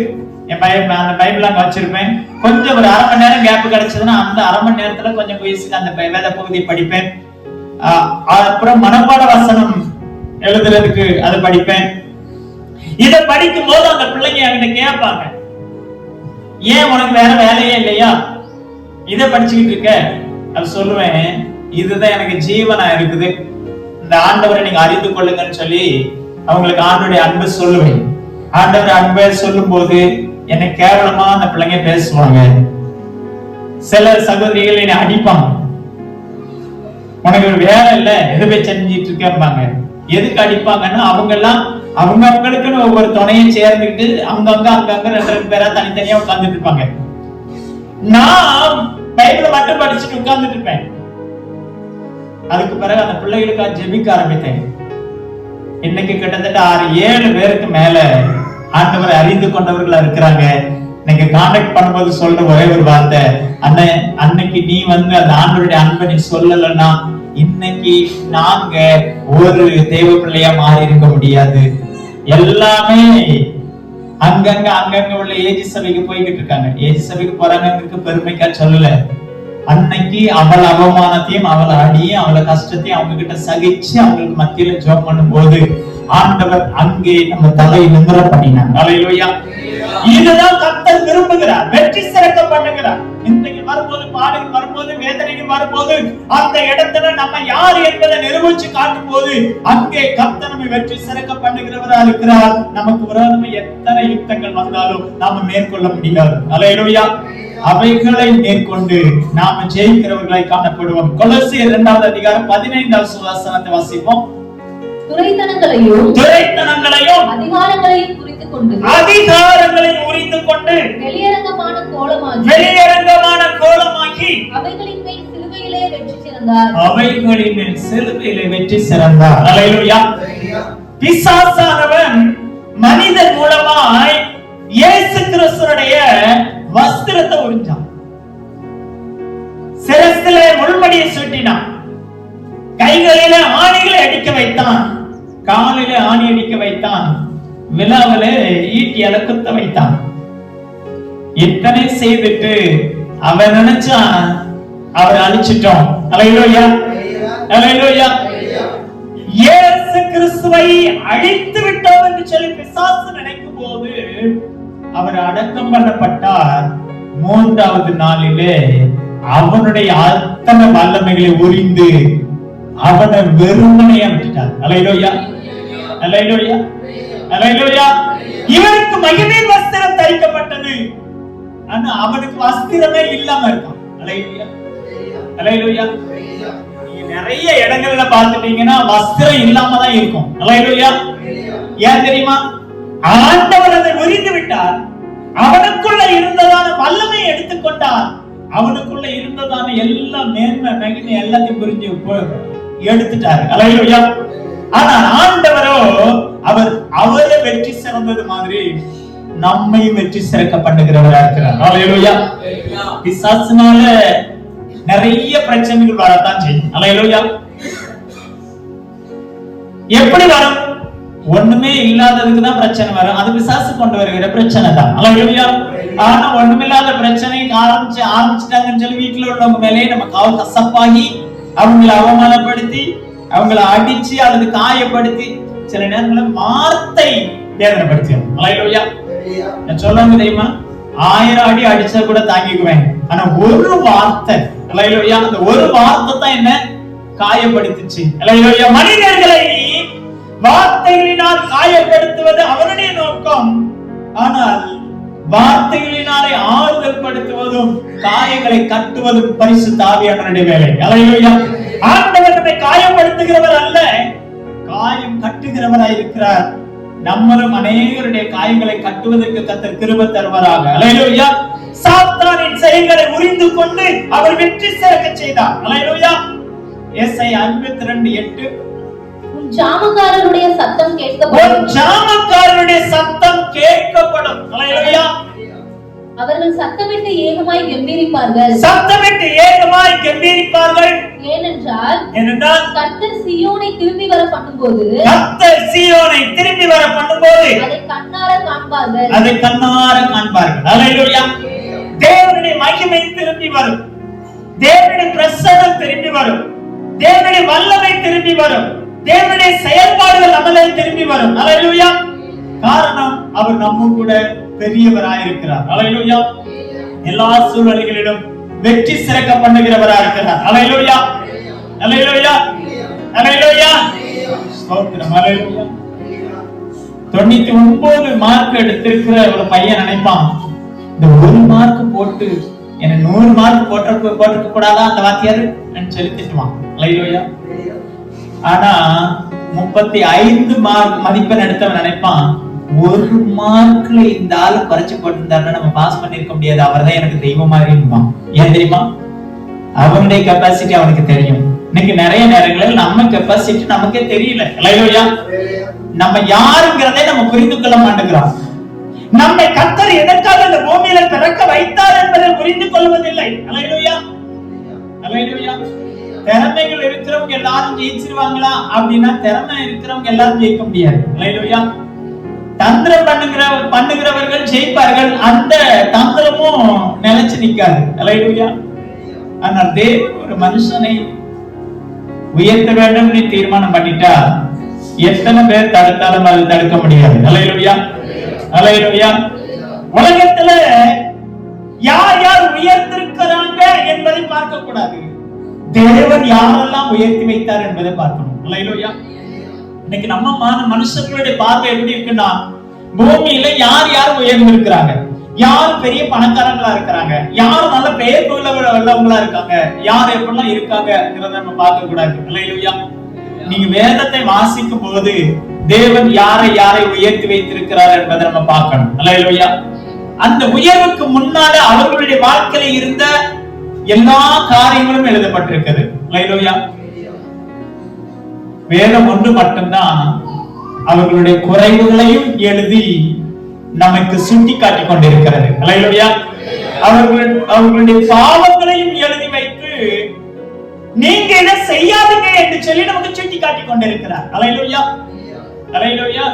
என் அந்த பைபிள் அங்க வச்சிருப்பேன். கொஞ்சம் ஒரு 1/2 மணி நேரம் கேப் கிடைச்சதுன்னா அந்த 1/2 மணி நேரத்துல கொஞ்சம் வயசுக்கு அந்த வேத பகுதியை படிப்பேன். அப்புறம் மனப்பாட வசனம் எழுதுறதுக்கு அதை படிப்பேன். இதை படிக்கும் போது அந்த பிள்ளைங்க என்கிட்ட கேட்பாங்க, ஏன் உனக்கு வேற வேலையே இல்லையா, இதை படிச்சுக்கிட்டு இருக்க? அது சொல்லுவேன், இதுதான் எனக்கு ஜீவனா இருக்குது, இந்த ஆண்டவரை நீங்க அறிந்து கொள்ளுங்கன்னு சொல்லி அவங்களுக்கு ஆண்டவருடைய அன்பு சொல்லுவேன். ஆண்டவர் அன்பை சொல்லும் போது என்னை கேவலமா அந்த பிள்ளைங்க பேசுவாங்க. சில சகோதரிகள் என்னை அடிப்பாங்க, உனக்கு ஒரு வேலை இல்ல, எது போய் செஞ்சிட்டு இருக்காங்க. எதுக்கு அடிப்பாங்கன்னா அவங்க எல்லாம் அவங்களுக்குன்னு ஒவ்வொரு துணையை சேர்ந்துக்கிட்டு அங்கங்க ரெண்டு பேரா தனித்தனியா உட்கார்ந்துட்டு இருப்பாங்க. நான் பைபிளை மட்டும் படிச்சுட்டு உட்கார்ந்துட்டு இருப்பேன். அதுக்கு பிறகு அந்த பிள்ளைகளுக்காக ஜெபிக்க ஆரம்பித்தேன். இன்னைக்கு கிட்டத்தட்ட 6-7 பேருக்கு மேல ஆண்டவரை அறிந்து கொண்டவர்களா இருக்கிறாங்க. இன்னைக்கு கான்டாக்ட் பண்ணும்போது சொல்ற ஒரே ஒரு வார்த்தை, அன்னைக்கு நீ வந்து அந்த ஆண்டவருடைய அன்பை நீ சொல்லலன்னா இன்னைக்கு நாங்க ஒரு தேவ பிள்ளையா மாறி இருக்க முடியாது. எல்லாமே அங்கங்க உள்ள ஏஜி சபைக்கு போய்கிட்டு இருக்காங்க. ஏஜி சபைக்கு போறாங்க பெருமைக்கா சொல்லல. அன்னைக்கு அவள் அவமானத்தையும் அவளை அடியும் அவளை கஷ்டத்தையும் அவங்க கிட்ட சகிச்சு அவங்களுக்கு மத்தியில ஜெபம் பண்ணும் போது ஆண்டவர் அங்கே நம்ம தலை நிமிர பண்ணினார். அல்லேலூயா. இதுதான் கர்த்தர் விரும்புகிறார். வெற்றி சிறக்க பண்ணுகிறார். இன்றைக்கு வரும்போது பாடுகள் வரும்போது வேதனைகள் வரும்போது அந்த இடத்துல நம்ம யார் என்பதை நிரூபிச்சு காட்டும் போது அங்கே கர்த்தர் நம்மை வெற்றி சிறக்க பண்ணுகிறவரா இருக்கிறார். நமக்கு விரோதமா எத்தனை யுத்தங்கள் வந்தாலும் நாம மேற்கொள்ள முடியாது. அல்லேலூயா. அவைகளை மேற்கொண்டு நாம ஜெயிக்கிறவர்களை காணப்படுவோம். கொலோசியர் 2வது அதிகாரம் 15வது வசனத்தை வாசிப்போம். துரைத்தனங்களையும் அதிகாரங்களையும் உரித்து கொண்டு வெளியரங்கமான கோலமாகி அவைகளின் மேல் சிலுவையிலே வெற்றி சிறந்தார். அல்லேலூயா. பிசாசானவன் மனிதன் மூலமாய் இயேசு கிறிஸ்துவுடைய வஸ்திரத்தை உரிஞ்சான். சிரசிலே முள்மடியை சுட்டினான். கைகளில ஆணிகளை அடிக்க வைத்தான். காலில ஆணி அடிக்க வைத்தான். விழாவில ஈட்டி குத்த வைத்தான். இத்தனை செய்துட்டு அவன் நினைச்சா அவரை அழிச்சிட்டோம். அல்லேலூயா. அல்லேலூயா. இயேசு கிறிஸ்துவை அழித்து விட்டோம் என்று சொல்லி பிசாசு நினைக்கும் போது அவர் அடக்கம் பண்ணப்பட்டார். 3வது நாளிலே அவனுடைய அத்தனை வல்லமைகளை உரிந்து அவனை வெறுமனையா விட்டுட்டார். அல்லேலூயா. அல்லேலூயா. அல்லேலூயா. இவனுக்கு மகிமை வஸ்திரம் தரிக்கப்பட்டது. ஆனா அவனுக்கு வஸ்திரமே இல்லாம இருக்கான். அல்லேலூயா. அல்லேலூயா. நீங்க நிறைய இடங்கள்ல பார்த்துட்டீங்கன்னா வஸ்திரம் இல்லாம தான் இருக்கும். அல்லேலூயா. ஏன் தெரியுமா? ஆண்டவர் அதை உரிந்து விட்டார். அவனுக்குள்ள இருந்ததான வல்லமை எடுத்துக்கொண்டார். அவனுக்குள்ள இருந்ததான எல்லா மேன்மை மகிமை எல்லாத்தையும் புரிஞ்சு எடுத்துட்டாரு. அல்லேலூயா. ஆனா ஆண்டவரோ அவரை வெற்றி சிறந்தது மாதிரி நம்மை வெற்றி சிறக்க பண்ணுகிறவரா இருக்கிறார். அல்லேலூயா. பிசாசுனால நிறைய பிரச்சனைகள் வரத்தான் செய்யும். அல்லேலூயா. எப்படி வரும்? ஒண்ணுமே இல்லாததுக்கு தான் பிரச்சனை வரும். அது பிசாசு கொண்டு வருகிற பிரச்சனை தான். அல்லேலூயா. ஆனா ஒண்ணுமில்லாத பிரச்சனை ஆரம்பிச்சுட்டாங்கன்னு சொல்லி வீட்டுல உள்ளவங்க மேலேயே நம்ம கசப்பாகி அவங்களை அவமானப்படுத்தி அவங்களை அடிச்சு அல்லது காயப்படுத்தி சில நேரங்களில் வார்த்தை வேதனைப்படுத்திடும். அல்லேலூயா. நான் சொல்லுவாங்க தெரியுமா, 1000 அடி அடிச்சா கூட தாங்கிக்குவேன். ஆனா ஒரு வார்த்தை, அல்லேலூயா, அந்த ஒரு வார்த்தை தான் என்ன காயப்படுத்துச்சு. அல்லேலூயா. மனிதர்களை வார்த்தைகளினால் காயப்படுத்துவது அவனுடைய நோக்கம். ஆனால் வார்த்தைகளினாலே ஆறுதல் படுத்துவதும் காயங்களை கட்டுவதும் பரிசுத்த ஆவியானவருடைய வேலை. அல்லேலூயா. ஆண்டவர் நம்மை காயப்படுத்துகிறவர் அல்ல, காயம் கட்டுகிறவராய் இருக்கிறார். நம்மளும் அநேகருடைய காயங்களை கட்டுவதற்கு கர்த்தர் கிருபை தருவாராக. அல்லேலூயா. சாத்தானின் செயல்களை உரிந்து கொண்டு அவர் வெற்றி சிறக்க செய்தார். அல்லேலூயா. ஏசாயா 52:8 ஜாமக்காரருடைய சத்தம் கேட்கப்படும். அல்லேலூயா. அவர்கள் சத்தமிட்டு ஏகமாய் கெம்பீரிப்பார்கள். ஏனென்றால் கர்த்தர் சீயோனை திரும்பி வர பண்ணும்போது அதை கண்ணார காண்பார்கள். அல்லேலூயா. தேவனுடைய மகிமை திரும்பி வரும். தேவனுடைய பிரசன்னம் திரும்பி வரும். தேவனுடைய வல்லமை திரும்பி வரும். தேவனுடைய செயல்பாடுகள் நம்மளே திரும்பி வரும். அல்லேலூயா. காரணம் அவர் நம்ம கூட பெரியவராய் இருக்கிறார். அல்லேலூயா. எல்லா சூழ்நிலைகளிலும் வெற்றி சிறக்க பண்ணுகிறவராய் இருக்கிறார். அல்லேலூயா. அல்லேலூயா. அல்லேலூயா. ஸ்தோத்திரம். அல்லேலூயா. 99 மார்க் எடுத்திருக்கிற ஒரு பையன் நினைப்பான், இந்த 1 மார்க் போட்டு என்ன 100 மார்க் போட்டிருக்க கூடாதா அந்த வாத்தியார் சொல்லி திட்டுவான். அல்லேலூயா. ஆனா 35 மார்க் மதிப்பெண் எடுத்தவன் நினைப்பான், ஒரு மார்க்ல இந்த ஆளு குறைச்சு போட்டிருந்தாருன்னா நம்ம பாஸ் பண்ணிருக்க முடியாது, அவர்தான் எனக்கு தெய்வம் மாதிரி இருப்பான். ஏன் தெரியுமா? அவனுடைய கெப்பாசிட்டி அவனுக்கு தெரியும். இன்னைக்கு நிறைய நேரங்களில் நம்ம கெப்பாசிட்டி நமக்கே தெரியல. அல்லேலூயா. நம்ம யாருங்கிறதை நம்ம புரிந்து கொள்ள மாட்டேங்கிறோம். நம்மை கர்த்தர் எதற்காக இந்த பூமியில பிறக்க வைத்தார் என்பதை புரிந்து கொள்வதில்லை. அல்லேலூயா. அல்லேலூயா. திறமைகள் இருக்கிறவங்க எல்லாரும் ஜெயிச்சிருவாங்களா அப்படின்னா திறமை இருக்கிறவங்க எல்லாரும் ஜெயிக்க முடியாது. அல்லேலூயா. தந்திரம் பண்ணுகிறவர்கள் ஜெயிப்பார்கள், அந்த தந்திரமும் நிலைச்சு நிக்காது. அல்லேலூயா. ஆனால் தேவன் ஒரு மனுஷனை உயர்த்த வேண்டும் தீர்மானம் பண்ணிட்டா எத்தனை பேர் தடுத்தாலும் அது தடுக்க முடியாது. அல்லேலூயா. அல்லேலூயா. உலகத்துல யார் யார் உயர்த்திருக்கிறாங்க என்பதை பார்க்க கூடாது, தேவன் யாரெல்லாம் உயர்த்தி வைத்தார் என்பதை பார்க்கணும். அல்லேலூயா. இன்னைக்கு நம்ம மனுஷர்களுடைய பார்வை எப்படி இருக்குன்னா, பூமியில யார் யார் உயர்ந்திருக்கிறாங்க, யார் பெரிய பணக்காரங்களா இருக்கிறாங்க, யார் நல்ல பெயர் உள்ளவங்களா இருக்காங்க, யார் எப்படிலாம் இருக்காங்கிறத நம்ம பார்க்க கூடாது. அல்லேலூயா. நீங்க வேதத்தை வாசிக்கும் போது தேவன் யாரை யாரை உயர்த்தி வைத்திருக்கிறார் என்பதை நம்ம பார்க்கணும். அல்லேலூயா. அந்த உயர்வுக்கு முன்னால அவர்களுடைய வாழ்க்கையில இருந்த எல்லா காரியங்களும் எழுதப்பட்டிருக்கிறது. அல்லேலூயா. வேதம் ஒன்று மட்டும்தான் அவர்களுடைய குறைவுகளையும் எழுதி நமக்கு சுட்டி காட்டிக் கொண்டிருக்கிறது. அல்லேலூயா. அவர்களுடைய பாவங்களையும் எழுதி வைத்து நீங்க இதை செய்யாதீங்க என்று சொல்லி நமக்கு சுட்டி காட்டிக் கொண்டிருக்கிறார். அல்லேலூயா. அல்லேலூயா.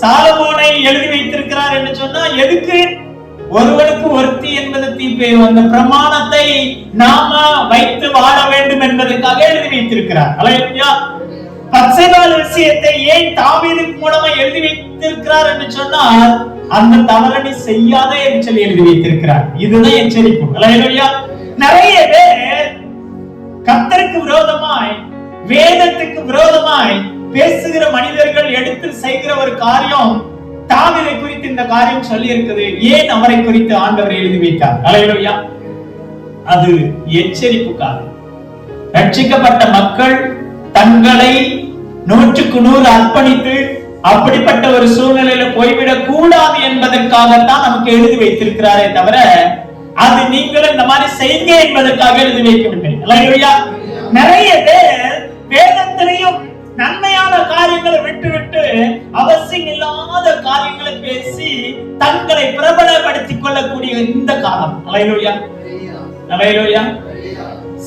சாலமோனை எழுதி வைத்திருக்கிறார் என்று சொன்னா எதுக்கு? ஒருவனுக்கு ஒருத்தி என்பதற்கு அந்த பிரமாணத்தை நாம வைத்து வாழ வேண்டும் என்பதற்காக எழுதி வைத்திருக்கிறார். அல்லேலூயா. பத்சேபாள் விஷயத்தை ஏன் தாவீது மூலமா எழுதி வைத்திருக்கிறார் என்று சொன்னால் அந்த தவறை செய்யாத என்று சொல்லி எழுதி வைத்திருக்கிறார். இதுதான் எச்சரிப்பு. அல்லேலூயா. நிறைய பேர் கர்த்தருக்கு விரோதமாய் வேதத்துக்கு விரோதமாய் பேசுகிற மனிதர்கள் எடுத்து செய்கிற ஒரு காரியம், தாவீதை குறித்து இந்த காரியம் சொல்லி இருக்குது, ஏன் அவரை குறித்து ஆண்டவர் எழுதி வைத்தார். அல்லேலூயா. அது எச்சரிப்புக்காக. ரட்சிக்கப்பட்ட மக்கள் தங்களை 100க்கு 100 அர்ப்பணித்து அப்படிப்பட்ட ஒரு சூழ்நிலையில போய்விடக் கூடாது என்பதற்காகத்தான் நமக்கு எழுதி வைத்திருக்கிறாரே தவிர அது நீங்களும் இந்த மாதிரி செய்யுங்க என்பதற்காக எழுதி வைக்கவில்லை. அல்லேலூயா. நிறைய பேர் வேதத்திலையும் நன்மையான காரியங்களை விட்டுவிட்டு அவசியம் இல்லாத காரியங்களை பேசி தங்களை பிரபலப்படுத்திக் கொள்ளக்கூடிய இந்த காலம். அல்லேலூயா. அல்லேலூயா.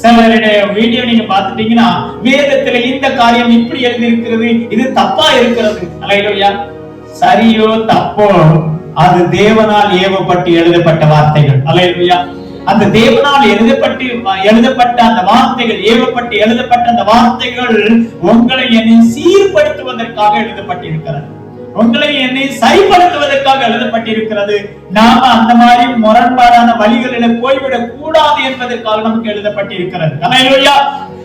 சிலருடைய வீடியோ நீங்க பாத்துட்டீங்கன்னா வேதத்துல இந்த காரியம் இப்படி எழுதி இருக்கிறது, இது தப்பா இருக்கிறது. அல்லேலூயா. சரியோ தப்போ அது தேவனால் ஏவப்பட்டு எழுதப்பட்ட வார்த்தைகள். அல்லேலூயா. அந்த தேவனால் எழுதப்பட்ட அந்த வார்த்தைகள், ஏவப்பட்டு எழுதப்பட்ட அந்த வார்த்தைகள் உங்களை என்னை சீர்படுத்துவதற்காக எழுதப்பட்டிருக்கிறது, உங்களை என்னை சரிப்படுத்துவதற்காக எழுதப்பட்டிருக்கிறது. நாம அந்த மாதிரி முரண்பாடான வழிகளில போய்விடக் கூடாது என்பதற்காக நமக்கு எழுதப்பட்டிருக்கிறது. அல்லேலூயா.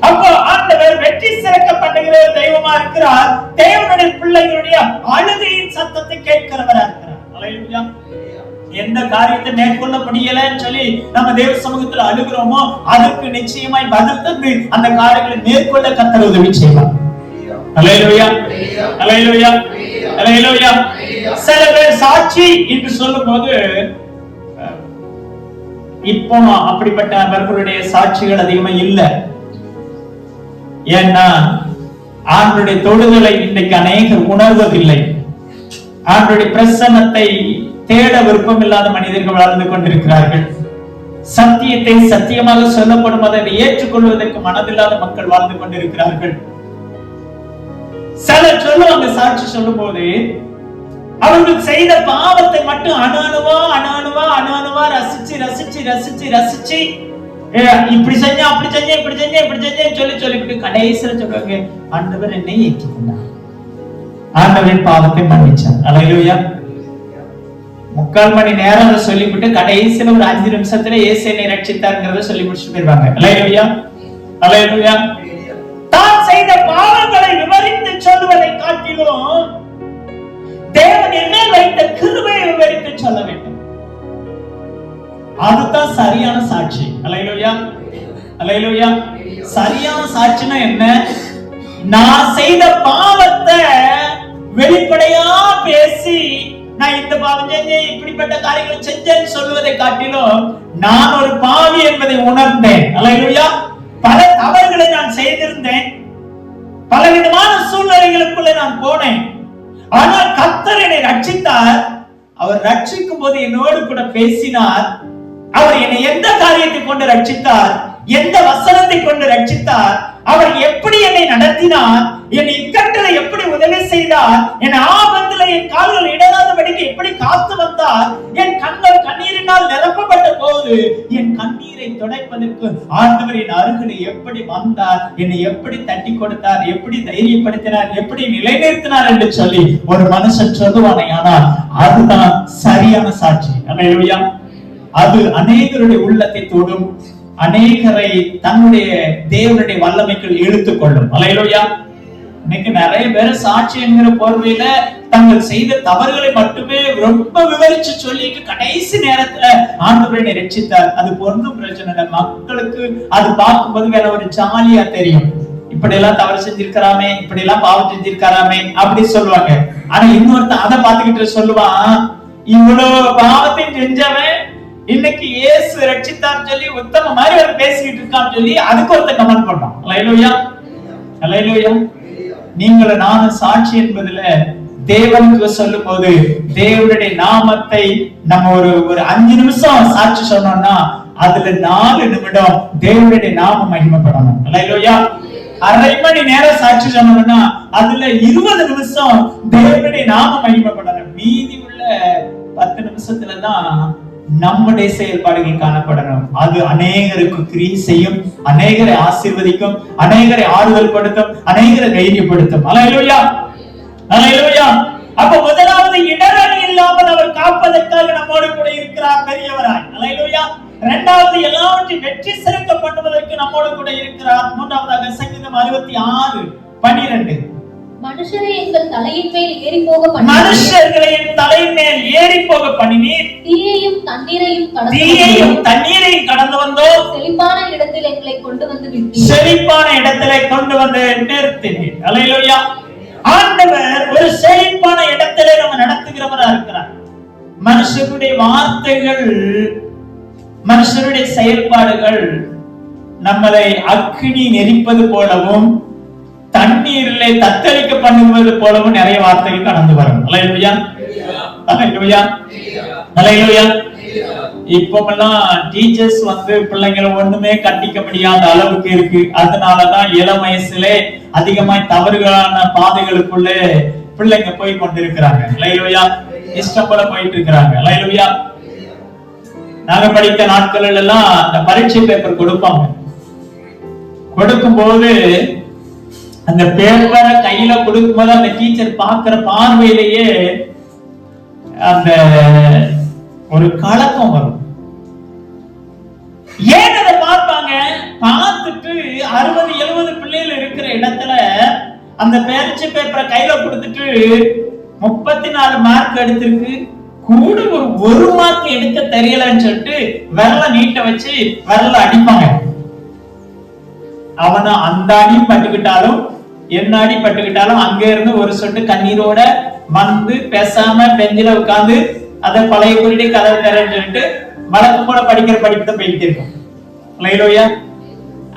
அப்போ ஆண்டவர் வெற்றி சிறக்க பண்ணுகிற தெய்வமா இருக்கிறார். தேவனுடைய பிள்ளைகளுடைய அழுகையின் சத்தத்தை கேட்கிறவரா இருக்கிறார். அல்லேலூயா. எந்த காரியத்தை மேற்கொள்ள முடியலன்னு சொல்லி நம்ம தேவ சமூகத்தில் அழுகிறோமோ அதுக்கு நிச்சயமாய் பதில் தந்து அந்த காரியங்களை மேற்கொள்ள கர்த்தர் உதவி செய்வார். அல்லேலூயா. அல்லேலூயா. அல்லேலூயா. சில பேர் சாட்சி என்று சொல்லும்போது இப்போ அப்படிப்பட்ட நபர்களுடைய சாட்சிகள் அதிகமா இல்லை. ஏன்னா ஆண்டுடைய தொடுதலை இன்றைக்கு அநேகர் உணர்வதில்லை. ஆண்டுடைய பிரசன்னத்தை தேட விருப்பம் இல்லாத மனிதர்கள் வாழ்ந்து கொண்டிருக்கிறார்கள். சத்தியத்தை சத்தியமாக சொல்லப்படும் அதை ஏற்றுக்கொள்வதற்கு மனதில்லாத மக்கள் வாழ்ந்து கொண்டிருக்கிறார்கள். சிலர் சொல்லுவாங்க, சாட்சி சொல்லும் போது அவர்கள் செய்த பாவத்தை மட்டும் அணுவா ரசிச்சு இப்படி செஞ்சா அப்படி செஞ்சேன் இப்படி செஞ்சேன் சொல்லிட்டு கடைசியில சொல்றாங்க, ஆண்டவர் என்னை ஏற்றுக்கொண்டார், ஆண்டவரின் பாவத்தை மன்னிச்சார். அல்லேலூயா. 3/4 மணி நேரம் சொல்லிவிட்டு கடைசியில ஒரு 5 நிமிஷத்துல இயேசு என்னை ரட்சித்தார்ங்கறத சொல்லி முடிச்சுட்டு போயிடுவாங்க. அல்லேலூயா. அல்லேலூயா. தான் செய்த பாவங்களை விவரித்து சொல்வதை காட்டிலும் தேவன் என்ன வைத்த கிருபையை விவரித்து சொல்ல வேண்டும். அதுதான் சரியான சாட்சி. அல்லேலூயா. அல்லேலூயா. சரியான சாட்சினா என்ன? நான் செய்த பாவத்தை வெளிப்படையா பேசி நான் இந்த பாவம் செஞ்சேன், இப்படிப்பட்ட காரியங்களை செஞ்சேன்னு சொல்லுவதை காட்டிலும் நான் ஒரு பாவி என்பதை உணர்ந்தேன். அல்லேலூயா. பல தவறுகளை நான் செய்திருந்தேன், பலவிதமான சூழ்நிலைகளுக்குள்ள நான் போனேன். ஆனால் கர்த்தர் என்னை ரட்சித்தார். அவர் ரட்சிக்கும் போது என்னோடு கூட பேசினார். அவர் என்னை எந்த காரியத்தை கொண்டு ரட்சித்தார், எந்த வசனத்தை கொண்டு ரட்சித்தார், அவர் எப்படி என்னை நடத்தினார், என்னை இக்கட்டில எப்படி உதவி செய்தார், என் ஆபத்துல என் கால்கள் இடராதபடிக்கு எப்படி காத்து வந்தார், என் கண்கள் கண்ணீரினால் நிரப்பப்பட்ட போது என் கண்ணீரை துடைப்பதற்கு ஆண்டவர் என் அருகில் எப்படி வந்தார், என்னை எப்படி தட்டி கொடுத்தார், எப்படி தைரியப்படுத்தினார், எப்படி நிலைநிறுத்தினார் என்று சொல்லி ஒரு மனுஷன் சொல்லுவானே, ஆனால் அதுதான் சரியான சாட்சி. அல்லேலூயா. அது அநேகருடைய உள்ளத்தை தொடும், அநேகரை தன்னுடைய தேவனுடைய வல்லமைக்குள் இழுத்துக் கொள்ளும். அல்லேலூயா. இன்னைக்கு நிறைய பேர் சாட்சி என்கிற போர்வையில தங்கள் செய்த தவறுகளை மட்டுமே ரொம்ப விவரிச்சு சொல்லிட்டு கடைசி நேரத்துல ஆண்டவரை ரட்சித்தார். அது ஒன்றும் பிரச்சனை இல்லை. மக்களுக்கு அது பார்க்கும்போது வேற ஒரு ஜாலியா தெரியும். இப்படி எல்லாம் தவறு செஞ்சிருக்கிறாமே, இப்படி எல்லாம் பாவம் செஞ்சிருக்காராமே அப்படி சொல்லுவாங்க. ஆனா இன்னொருத்தன் அதை பார்த்துக்கிட்டு சொல்லுவான், இவ்வளவு பாவத்தையும் செஞ்சவன் இன்னைக்கு இயேசு ரட்சித்தார் சொல்லி உத்தம மாதிரி அவர் பேசிக்கிட்டு இருக்கான்னு சொல்லி அதுக்கு ஒருத்தர் கமெண்ட் பண்ணோம். அல்லேலூயா. அல்லேலூயா. நீங்களும் நானும் சாட்சி என்பதுல தேவனுக்கு சொல்லும் போது தேவனுடைய நாமத்தை நம்ம ஒரு 5 நிமிஷம் சாட்சி சொன்னோம்னா அதுல 4 நிமிடம் தேவனுடைய நாமம் மகிமைப்படணும். அல்லேலூயா. அரை மணி நேரம் சாட்சி சொன்னோம்னா அதுல 20 நிமிஷம் தேவனுடைய நாமம் மகிமைப்படணும். மீதி உள்ள 10 நிமிஷத்துலதான் நம்முடைய செயல்பாடுகள் காணப்படணும். அது அநேகருக்கு கிரியை செய்யும், அநேகரை ஆசீர்வதிக்கும், அநேகரை ஆறுதல் படுத்தும், அநேகரை தைரியப்படுத்தும். அல்லேலூயா. அல்லேலூயா. அப்ப முதலாவது இடரல் இல்லாமல் அவர் காப்பதற்காக நம்மோடு கூட இருக்கிறார் பெரியவராய். அல்லேலூயா. இரண்டாவது எல்லாவற்றையும் வெற்றி சிறக்க பண்ணுவதற்கு நம்மோடு கூட இருக்கிறார். மூன்றாவதாக சங்கீதம் 66:12 மனுஷரை எங்கள் தலையின் மேல் ஏறி போக பண்ணினீர், மனுஷர்களை என் தலையின் மேல் ஏறி போக பண்ணினீர், தீயையும் தண்ணீரையும் கடந்து வந்தோம், செழிப்பான இடத்தில் எங்களை கொண்டு வந்து விட்டீர், செழிப்பான இடத்திலே கொண்டு வந்து நிறுத்தினீர். அல்லேலூயா. ஆண்டவர் ஒரு செழிப்பான இடத்திலே நம்ம நடத்துகிறவரா இருக்கிறார். மனுஷருடைய வார்த்தைகள், மனுஷருடைய செயல்பாடுகள் நம்மளை அக்கினி நெரிப்பது போலவும் தண்ணீரிலே தத்தளிக்க பண்ணுவது போலவும் நிறைய வார்த்தைகள் கடந்து வரும். அல்லேலூயா. அல்லேலூயா. அல்லேலூயா. இப்போமெல்லாம் டீச்சர்ஸ் பிள்ளைங்களை ஒண்ணுமே கண்டிக்க முடியாத அளவுக்கு இருக்கு. அதனாலதான் இளம் வயசுலே அதிகமாய் தவறுகளான பாதைகளுக்குள்ளே பிள்ளைங்க போய் கொண்டிருக்கிறாங்க. அல்லேலூயா. இஷ்டம் போல போயிட்டு இருக்கிறாங்க. அல்லேலூயா. நாங்க படித்த நாட்களில் எல்லாம் அந்த பரீட்சை பேப்பர் கொடுப்பாங்க. கொடுக்கும் போது அந்த பேப்பரை கையில கொடுக்கும்போது அந்த டீச்சர் பார்க்கிற பார்வையிலேயே அந்த ஒரு கலக்கம் வரும். ஏன் அதை பார்ப்பாங்க? பார்த்துட்டு 60-70 பிள்ளைகள் இருக்கிற இடத்துல அந்த பரீட்சை பேப்பரை கையில கொடுத்துட்டு 34 மார்க் எடுத்திருக்கு, கூட ஒரு மார்க் எடுக்க தெரியலன்னு சொல்லிட்டு விரல நீட்ட வச்சு விரல அடிப்பாங்க. அவனை அந்த அடி பட்டுக்கிட்டாலும் என்ன அடி பட்டுக்கிட்டாலும் அங்க இருந்து ஒரு சொட்டு கண்ணீரோட வந்து பேசாம பெஞ்சில உட்கார்ந்து அதை பழைய குறிட்டி கதவை தரேன்னு சொல்லிட்டு வழக்கம் போல படிக்கிற படிப்பு தான் போயிட்டு இருக்கும். அல்லேலூயா.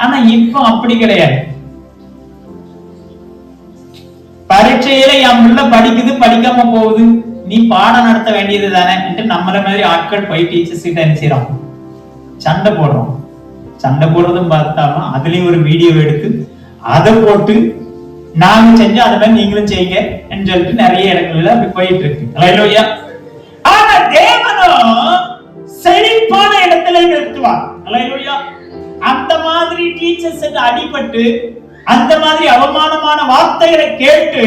ஆனா இப்போ அப்படி கிடையாது. பரீட்சையில என் பிள்ளை படிக்குது, படிக்காம போகுது, நீ பாடம் நடத்த வேண்டியது தானே நம்மள மாதிரி ஆட்கள் போய் டீச்சர்ஸ் கிட்ட என்ன செய்யறோம், சண்டை போடுறோம். சண்டை போடுறதும் பார்த்தாலும் அதுலயும் ஒரு வீடியோ எடுத்து அதை போட்டு நாங்க செஞ்சு அதை மாதிரி நீங்களும் செய்யுங்க சொல்லிட்டு நிறைய இடங்கள்ல அப்படி போயிட்டு இருக்கு. அல்லேலூயா. ஆனா தேவனோ செழிப்பான இடத்துல நிறுத்துவார். அல்லேலூயா. அந்த மாதிரி டீச்சர்ஸ் அடிபட்டு அந்த மாதிரி அவமானமான வார்த்தைகளை கேட்டு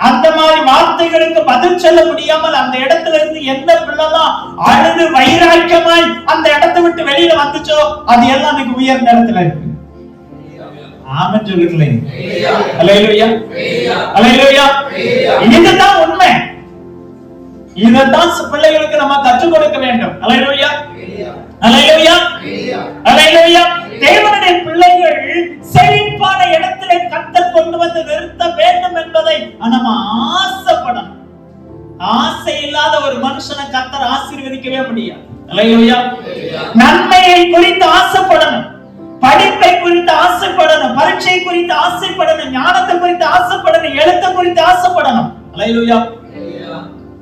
அந்த மாதிரி வார்த்தைகளுக்கு பதில் சொல்ல முடியாமல் அந்த இடத்துல இருந்து எந்த பிள்ளைலாம் அழுது வைராக்கியமாய் அந்த இடத்தை விட்டு வெளியில வந்துச்சோ அது எல்லாம் எனக்கு உயர்ந்த இடத்துல இருக்கு. ஆமென் சொல்லுங்களேன். அல்லேலூயா. அல்லேலூயா. இதுதான் உண்மை. இதைத்தான் பிள்ளைகளுக்கு நம்ம கற்றுக் கொடுக்க வேண்டும். அல்லேலூயா. அல்லேலூயா. அல்லேலூயா. தேவனுடைய பிள்ளைகள் செழிப்பான இடத்துல இடத்திலே கர்த்தர் கொண்டு வந்து நிறுத்த வேண்டும் என்பதை நம்ம ஆசைப்படணும். ஆசை இல்லாத ஒரு மனுஷனை கர்த்தர் ஆசீர்வதிக்கவே முடியாது. அல்லேலூயா. நன்மையை குறித்து ஆசைப்படணும், படிப்பை குறித்து ஆசைப்படணும், பரீட்சை குறித்து ஆசைப்படணும், ஞானத்தை குறித்து ஆசைப்படணும், எழுத்தை குறித்து ஆசைப்படணும். அல்லேலூயா.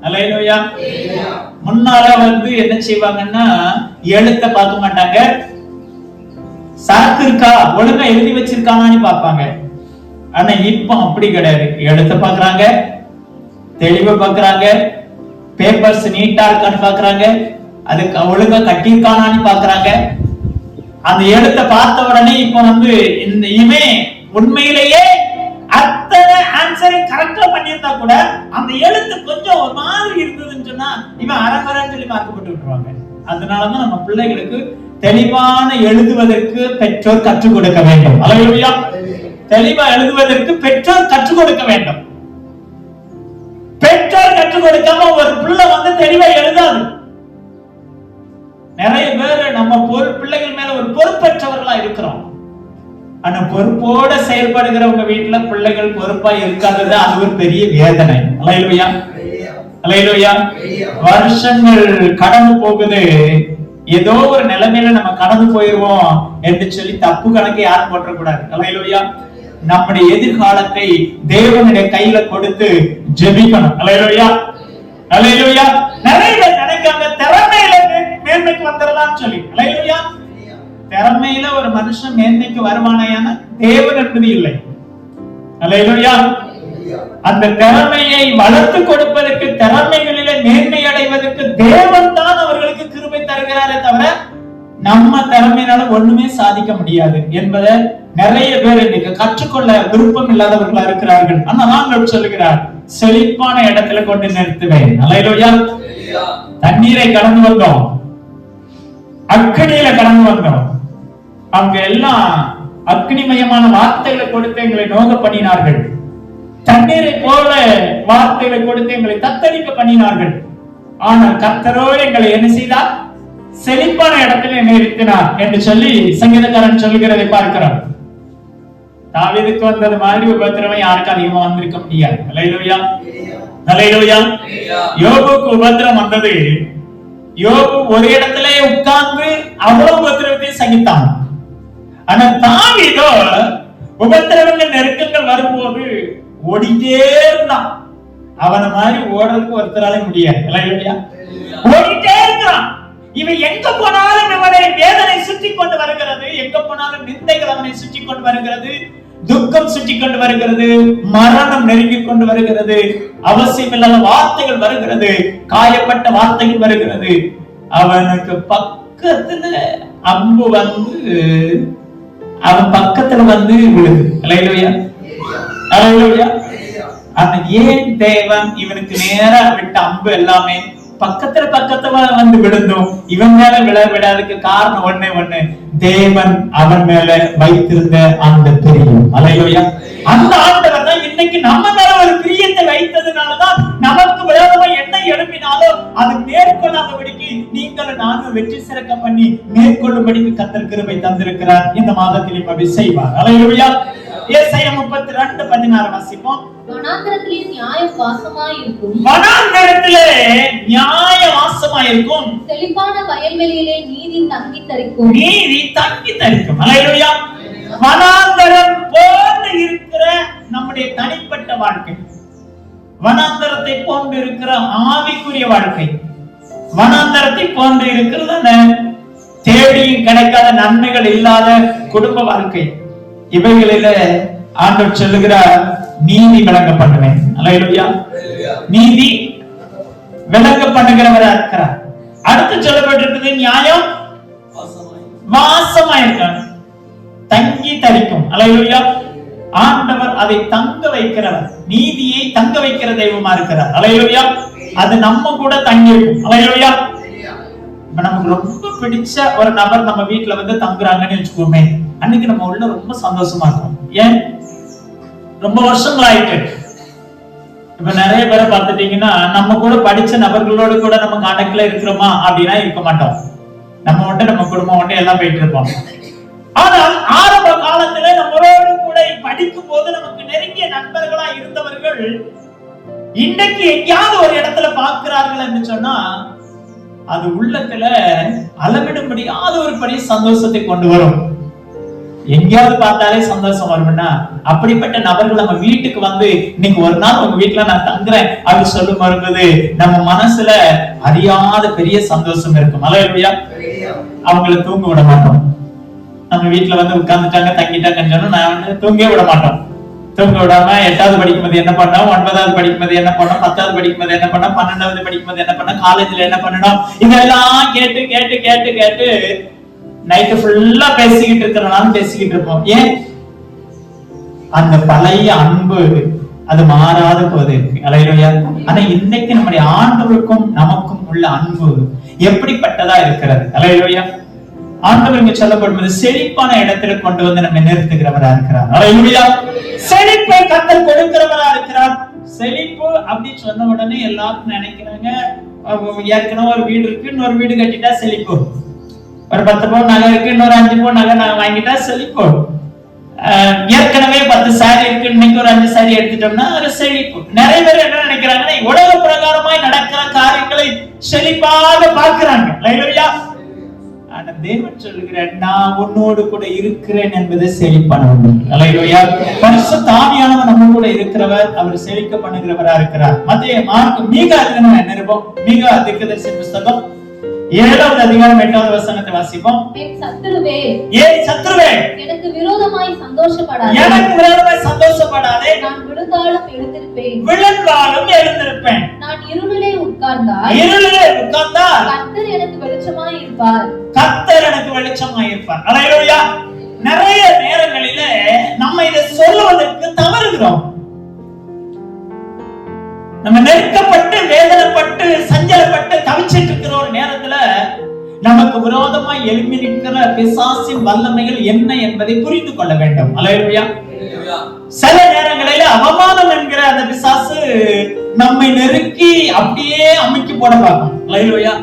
அல்லேலூயா. முன்னால என்ன செய்வாங்கன்னா எழுத்தை பார்க்க மாட்டாங்க, சரக்கு இருக்கா ஒழுங்கா எழுதி வச்சிருக்கானு பாப்பாங்க. ஆனா இப்ப அப்படி கிடையாது. எழுத்தை பாக்குறாங்க, தெளிவை பாக்குறாங்க, பேப்பர்ஸ் நீட்டா இருக்கான்னு பாக்குறாங்க, அதுக்கு ஒழுங்கா கட்டியிருக்கானு பாக்குறாங்க. அந்த எழுத்தை பார்த்த உடனே இப்ப இந்த இவன் உண்மையிலேயே அத்தனை ஆன்சரை கரெக்டா பண்ணியிருந்தா கூட அந்த எழுத்து கொஞ்சம் ஒரு மாதிரி இருந்ததுன்னு சொன்னா இவன் அரங்கரன்னு சொல்லி மார்க்கப்பட்டு விட்டுருவாங்க. அதனாலதான் நம்ம பிள்ளைகளுக்கு தெளிவான எழுதுவதற்கு பெற்றோர் கற்றுக் கொடுக்க வேண்டும். அல்லேலூயா. தெளிவா எழுதுவதற்கு பெற்றோர் கற்றுக் கொடுக்க வேண்டும். பெற்றோர் கற்றுக் கொடுக்காம ஒரு பிள்ளை தெளிவா எழுதாது. நிறைய பேர் நம்ம பிள்ளைகள் மேல ஒரு பொறுப்பற்றவர்களா இருக்கிறோம். ஆனா பொறுப்போட செயல்படுகிறவங்க வீட்டுல பிள்ளைகள் பொறுப்பா இருக்காதது அது ஒரு பெரிய வேதனை. அல்லேலூயா. அல்லேலூயா. வருஷங்கள் கடந்து போகுது, ஏதோ ஒரு நிலைமையில நம்ம கடந்து போயிருவோம் என்று சொல்லி தப்பு கணக்கு யாரும் போட்டக்கூடாது. அல்லேலூயா. நம்முடைய எதிர்காலத்தை தேவனுடைய கையில கொடுத்து ஜெபிக்கணும். அல்லேலூயா. அல்லேலூயா. நிறைய பேர் நினைக்காங்க திறமையில மேன்மைக்கு வந்துடலாம் சொல்லி. அல்லேலூயா. திறமையில ஒரு மனுஷன் மேன்மைக்கு வருவானையான தேவன் என்பது இல்லை. அல்லேலூயா. அந்த திறமையை வளர்த்து கொடுப்பதற்கு, திறமைகளிலே மேன்மை அடைவதற்கு தேவன் தான் அவர்களுக்கு கிருபை தருகிறாரே தவிர நம்ம திறமையினால ஒண்ணுமே சாதிக்க முடியாது என்பதை நிறைய பேர் இன்னைக்கு கற்றுக்கொள்ள விருப்பம் இல்லாதவர்களா இருக்கிறார்கள். ஆனா நாங்கள் சொல்லுகிறார், செழிப்பான இடத்துல கொண்டு நிறுத்துவேன். அல்லேலூயா. தண்ணீரை கடந்து வந்தோம், அக்னியில கடந்து வந்தோம். அங்க எல்லாம் அக்னிமயமான வார்த்தைகளை கொடுத்து எங்களை நோக பண்ணினார்கள். தண்ணீரை போல வார்த்தைகளை கொடுத்து எங்களை தத்தளிக்க பண்ணினார்கள். ஆனால் கர்த்தரோ எங்களை என்ன செய்தார்? செழிப்பான இடத்துல நிறுத்தினார் என்று சொல்லி சங்கீதக்காரன் சொல்லுகிறதை பார்க்கிறோம். தாவீதுக்கு வந்தது மாதிரி உபத்திரவம் யாருக்கு அதிகமா வந்திருக்க முடியாது. அல்லேலூயா. அல்லேலூயா. யோபுக்கு உபத்திரம் வந்தது. யோபு ஒரு இடத்துல உட்கார்ந்து அவ்வளவு உபத்திரவத்தையும் சகித்தான். ஆனா தாவீதோ உபத்திரவங்கள் நெருக்கங்கள் வரும்போது ஓடிட்டே இருந்தான். அவனை மாதிரி ஓடுறதுக்கு ஒருத்தரால முடியாது. அல்லேலூயா. ஓடிட்டே இருக்கிறான். இவன் எங்க போனாலும் இவனை வேதனை சுற்றி கொண்டு வருகிறது, எங்க போனாலும் நிந்தைகள் அவனை சுற்றி கொண்டு வருகிறது, துக்கம் சுற்றி கொண்டு வருகிறது, மரணம் நெருங்கி கொண்டு வருகிறது, அவசியம் இல்லாத வார்த்தைகள் வருகிறது, காயப்பட்ட வார்த்தைகள் வருகிறது. அவனுக்கு பக்கத்துல அம்பு அவன் பக்கத்துல விழுது. அல்லேலூயா. அல்லேலூயா. ஆனா ஏன் தேவன் இவனுக்கு நேரா விட்ட அம்பு எல்லாமே பக்கத்துல விழுந்தோம், இவன் மேல விழ விடாதுக்கு காரணம் ஒண்ணு, தேவன் அவன் மேல வைத்திருந்த அந்த பிரியம். அல்லேலூயா. அந்த ஆண்டவர் தான் இன்னைக்கு நம்ம மேல ஒரு பிரியத்தை வைத்ததுனாலதான் நமக்கு விரோதமா என்ன எழுப்பினாலோ அது மேற்கொள்ளாதபடிக்கு நீங்களும் நானும் வெற்றி சிறக்க பண்ணி மேற்கொள்ளும்படிக்கு கர்த்தர் கிருபை தந்திருக்கிறார். இந்த மாதத்தில் அப்படி செய்வார். அல்லேலூயா. ஏசாயா 32:16 வாசிப்போம். வனாந்தரத்திலே நியாயம் வாசமாயிருக்கும். வனாந்தரத்திலே நியாயம் வாசமாயிருக்கும். செழிப்பான வயல்வெளியிலே நீதி தங்கி தரிக்கும். நீதி தங்கி தரிக்கும். அல்லேலூயா. வனாந்தரம் போன்று இருக்கிற நம்முடைய தனிப்பட்ட வாழ்க்கை, வனாந்தரத்தை போன்று இருக்கிற ஆவிக்குரிய வாழ்க்கை, வனாந்தரத்தை போன்று இருக்கிறது தேடியும் கிடைக்காத நன்மைகள் இல்லாத குடும்ப வாழ்க்கை, இவைகளில ஆண்டவர் சொல்லுகிறார், நீதி விளங்க பண்ணுவேன். அல்லேலூயா. நீதி விளங்க பண்ணுகிறவரா இருக்கிறார். அடுத்து சொல்லப்பட்டிருக்கிறது நியாயம் வாசமாயிருக்கார், தங்கி தரிக்கும். அல்லேலூயா. ஆண்டவர் அதை தங்க வைக்கிறவர், நீதியை தங்க வைக்கிற தெய்வமா இருக்கிறார். அல்லேலூயா. அது நம்ம கூட தங்கி இருக்கும். அல்லேலூயா. நமக்கு ரொம்ப பிடிச்ச ஒரு நபர் நம்ம வீட்டுல தங்குறாங்கன்னு வச்சுக்கோமே, அன்னைக்கு நம்ம உள்ள ரொம்ப சந்தோஷமா இருக்கும். ஏன்? ரொம்ப வருஷங்கள் ஆயிட்டு. இப்ப நிறைய பேரை பார்த்துட்டீங்கன்னா நம்ம கூட படிச்ச நபர்களோடு கூட நம்ம கான்டாக்ட்ல இருக்கிறோமா அப்படின்னா இருக்க மாட்டோம். நம்ம மட்டும் நம்ம குடும்பம் மட்டும் எல்லாம் போயிட்டு இருப்போம். ஆனால் ஆரம்ப காலத்துல நம்மளோடு கூட படிக்கும் போது நமக்கு நெருங்கிய நண்பர்களா இருந்தவர்கள் இன்னைக்கு எங்கேயாவது ஒரு இடத்துல பார்க்கிறார்கள் என்று சொன்னா அது உள்ளத்துல அளவிட முடியாத ஒரு படி சந்தோஷத்தை கொண்டு வரும். எங்கேயாவது பார்த்தாலே சந்தோஷம் வரும்னா அப்படிப்பட்ட நபர்கள் நம்ம வீட்டுக்கு வந்து இன்னைக்கு ஒரு நாள் உங்க வீட்டுல நான் தங்குறேன் அப்படி சொல்லும் வரும்போது நம்ம மனசுல அறியாத பெரிய சந்தோஷம் இருக்கும். அல்லேலூயா. அவங்களை தூங்க விட மாட்டோம். நம்ம வீட்டுல வந்து உட்கார்ந்துட்டாங்க தங்கிட்டாங்கன்னு சொன்னா நான் தூங்க விட மாட்டோம். தூங்க விடாம 8வது படிக்கும்போது என்ன பண்ணோம், 9வது படிக்கும்போது என்ன பண்ணோம், 10வது படிக்கும்போது என்ன பண்ணோம், 12வது படிக்கும்போது என்ன பண்ணோம், காலேஜ்ல என்ன பண்ணணும், இதெல்லாம் கேட்டு கேட்டு கேட்டு கேட்டு நைட்டு ஃபுல்லா பேசிக்கிட்டு இருக்கிறனாலும் பேசிக்கிட்டு இருப்போம். ஏன்? அந்த பழைய அன்பு அது மாறாத போது இருக்கு. அல்லேலூயா. ஆனா இன்னைக்கு நம்முடைய ஆண்டவருக்கும் நமக்கும் உள்ள அன்பு எப்படிப்பட்டதா இருக்கிறது? அல்லேலூயா. ஆண்டவர் இங்க சொல்லப்படுவது செழிப்பான இடத்துல கொண்டு வந்து நம்ம நிறுத்துகிறவரா இருக்கிறார். அல்லேலூயா. செழிப்பை கர்த்தர் கொடுக்கிறவரா இருக்கிறார். செழிப்பு அப்படி சொன்ன உடனே எல்லாரும் நினைக்கிறாங்க ஏற்கனவே ஒரு வீடு இருக்கு, இன்னொரு வீடு கட்டிட்டா செழிப்பு. ஒரு 10 பவுன் நகை இருக்கு, இன்னொரு 5 பவுன் நகை நான் வாங்கிட்டா செழிப்பு. ஏற்கனவே 10 சாரி இருக்கு, இன்னைக்கு ஒரு 5 சாரி எடுத்துட்டோம்னா ஒரு செழிப்பு. நிறைய பேர் என்ன நினைக்கிறாங்கன்னா உலக பிரகாரமாய் நடக்கிற காரியங்களை செழிப்பாக பார்க்கிறாங்க. அல்லேலூயா. ஆனா தேவன் சொல்லுகிறார், நான் உன்னோடு கூட இருக்கிறேன் என்பது செழிப்பான ஒன்று. அல்லேலூயா. பரிசுத்த ஆவியானவர் நம்ம கூட இருக்கிறவர், அவர் செழிக்க பண்ணுகிறவரா இருக்கிறார். மீகா நிருபம், மீகா தீர்க்கதரிசி புத்தகம் 7வது அதிகாரம் 8வது வசனத்தை வாசிப்போம். என் சத்துருவே எனக்கு விரோதமாய் சந்தோஷப்படாதே, நான் விழுந்தாலும் எழுந்திருப்பேன், நான் இருளிலே உட்கார்ந்தால் கர்த்தர் எனக்கு வெளிச்சமாய் இருப்பார். அல்லேலூயா. நிறைய நேரங்களிலே நம்ம இதை சொல்லுவதற்கு தவறுகிறோம். நம்ம நெருக்கப்பட்டு வேதனைப்பட்டு சஞ்சலப்பட்டு தவிச்சிட்டு இருக்கிற ஒரு நேரத்துல நமக்கு விரோதமாய் எழுப்பி நிற்கிற பிசாசின் வல்லமைகள் என்ன என்பதை புரிந்து கொள்ள வேண்டும். அல்லேலூயா. சில நேரங்களில அவமானம் என்கிற அந்த பிசாசு நம்மை நெருக்கி அப்படியே அமைக்கி போட பார்க்கும். அல்லேலூயா.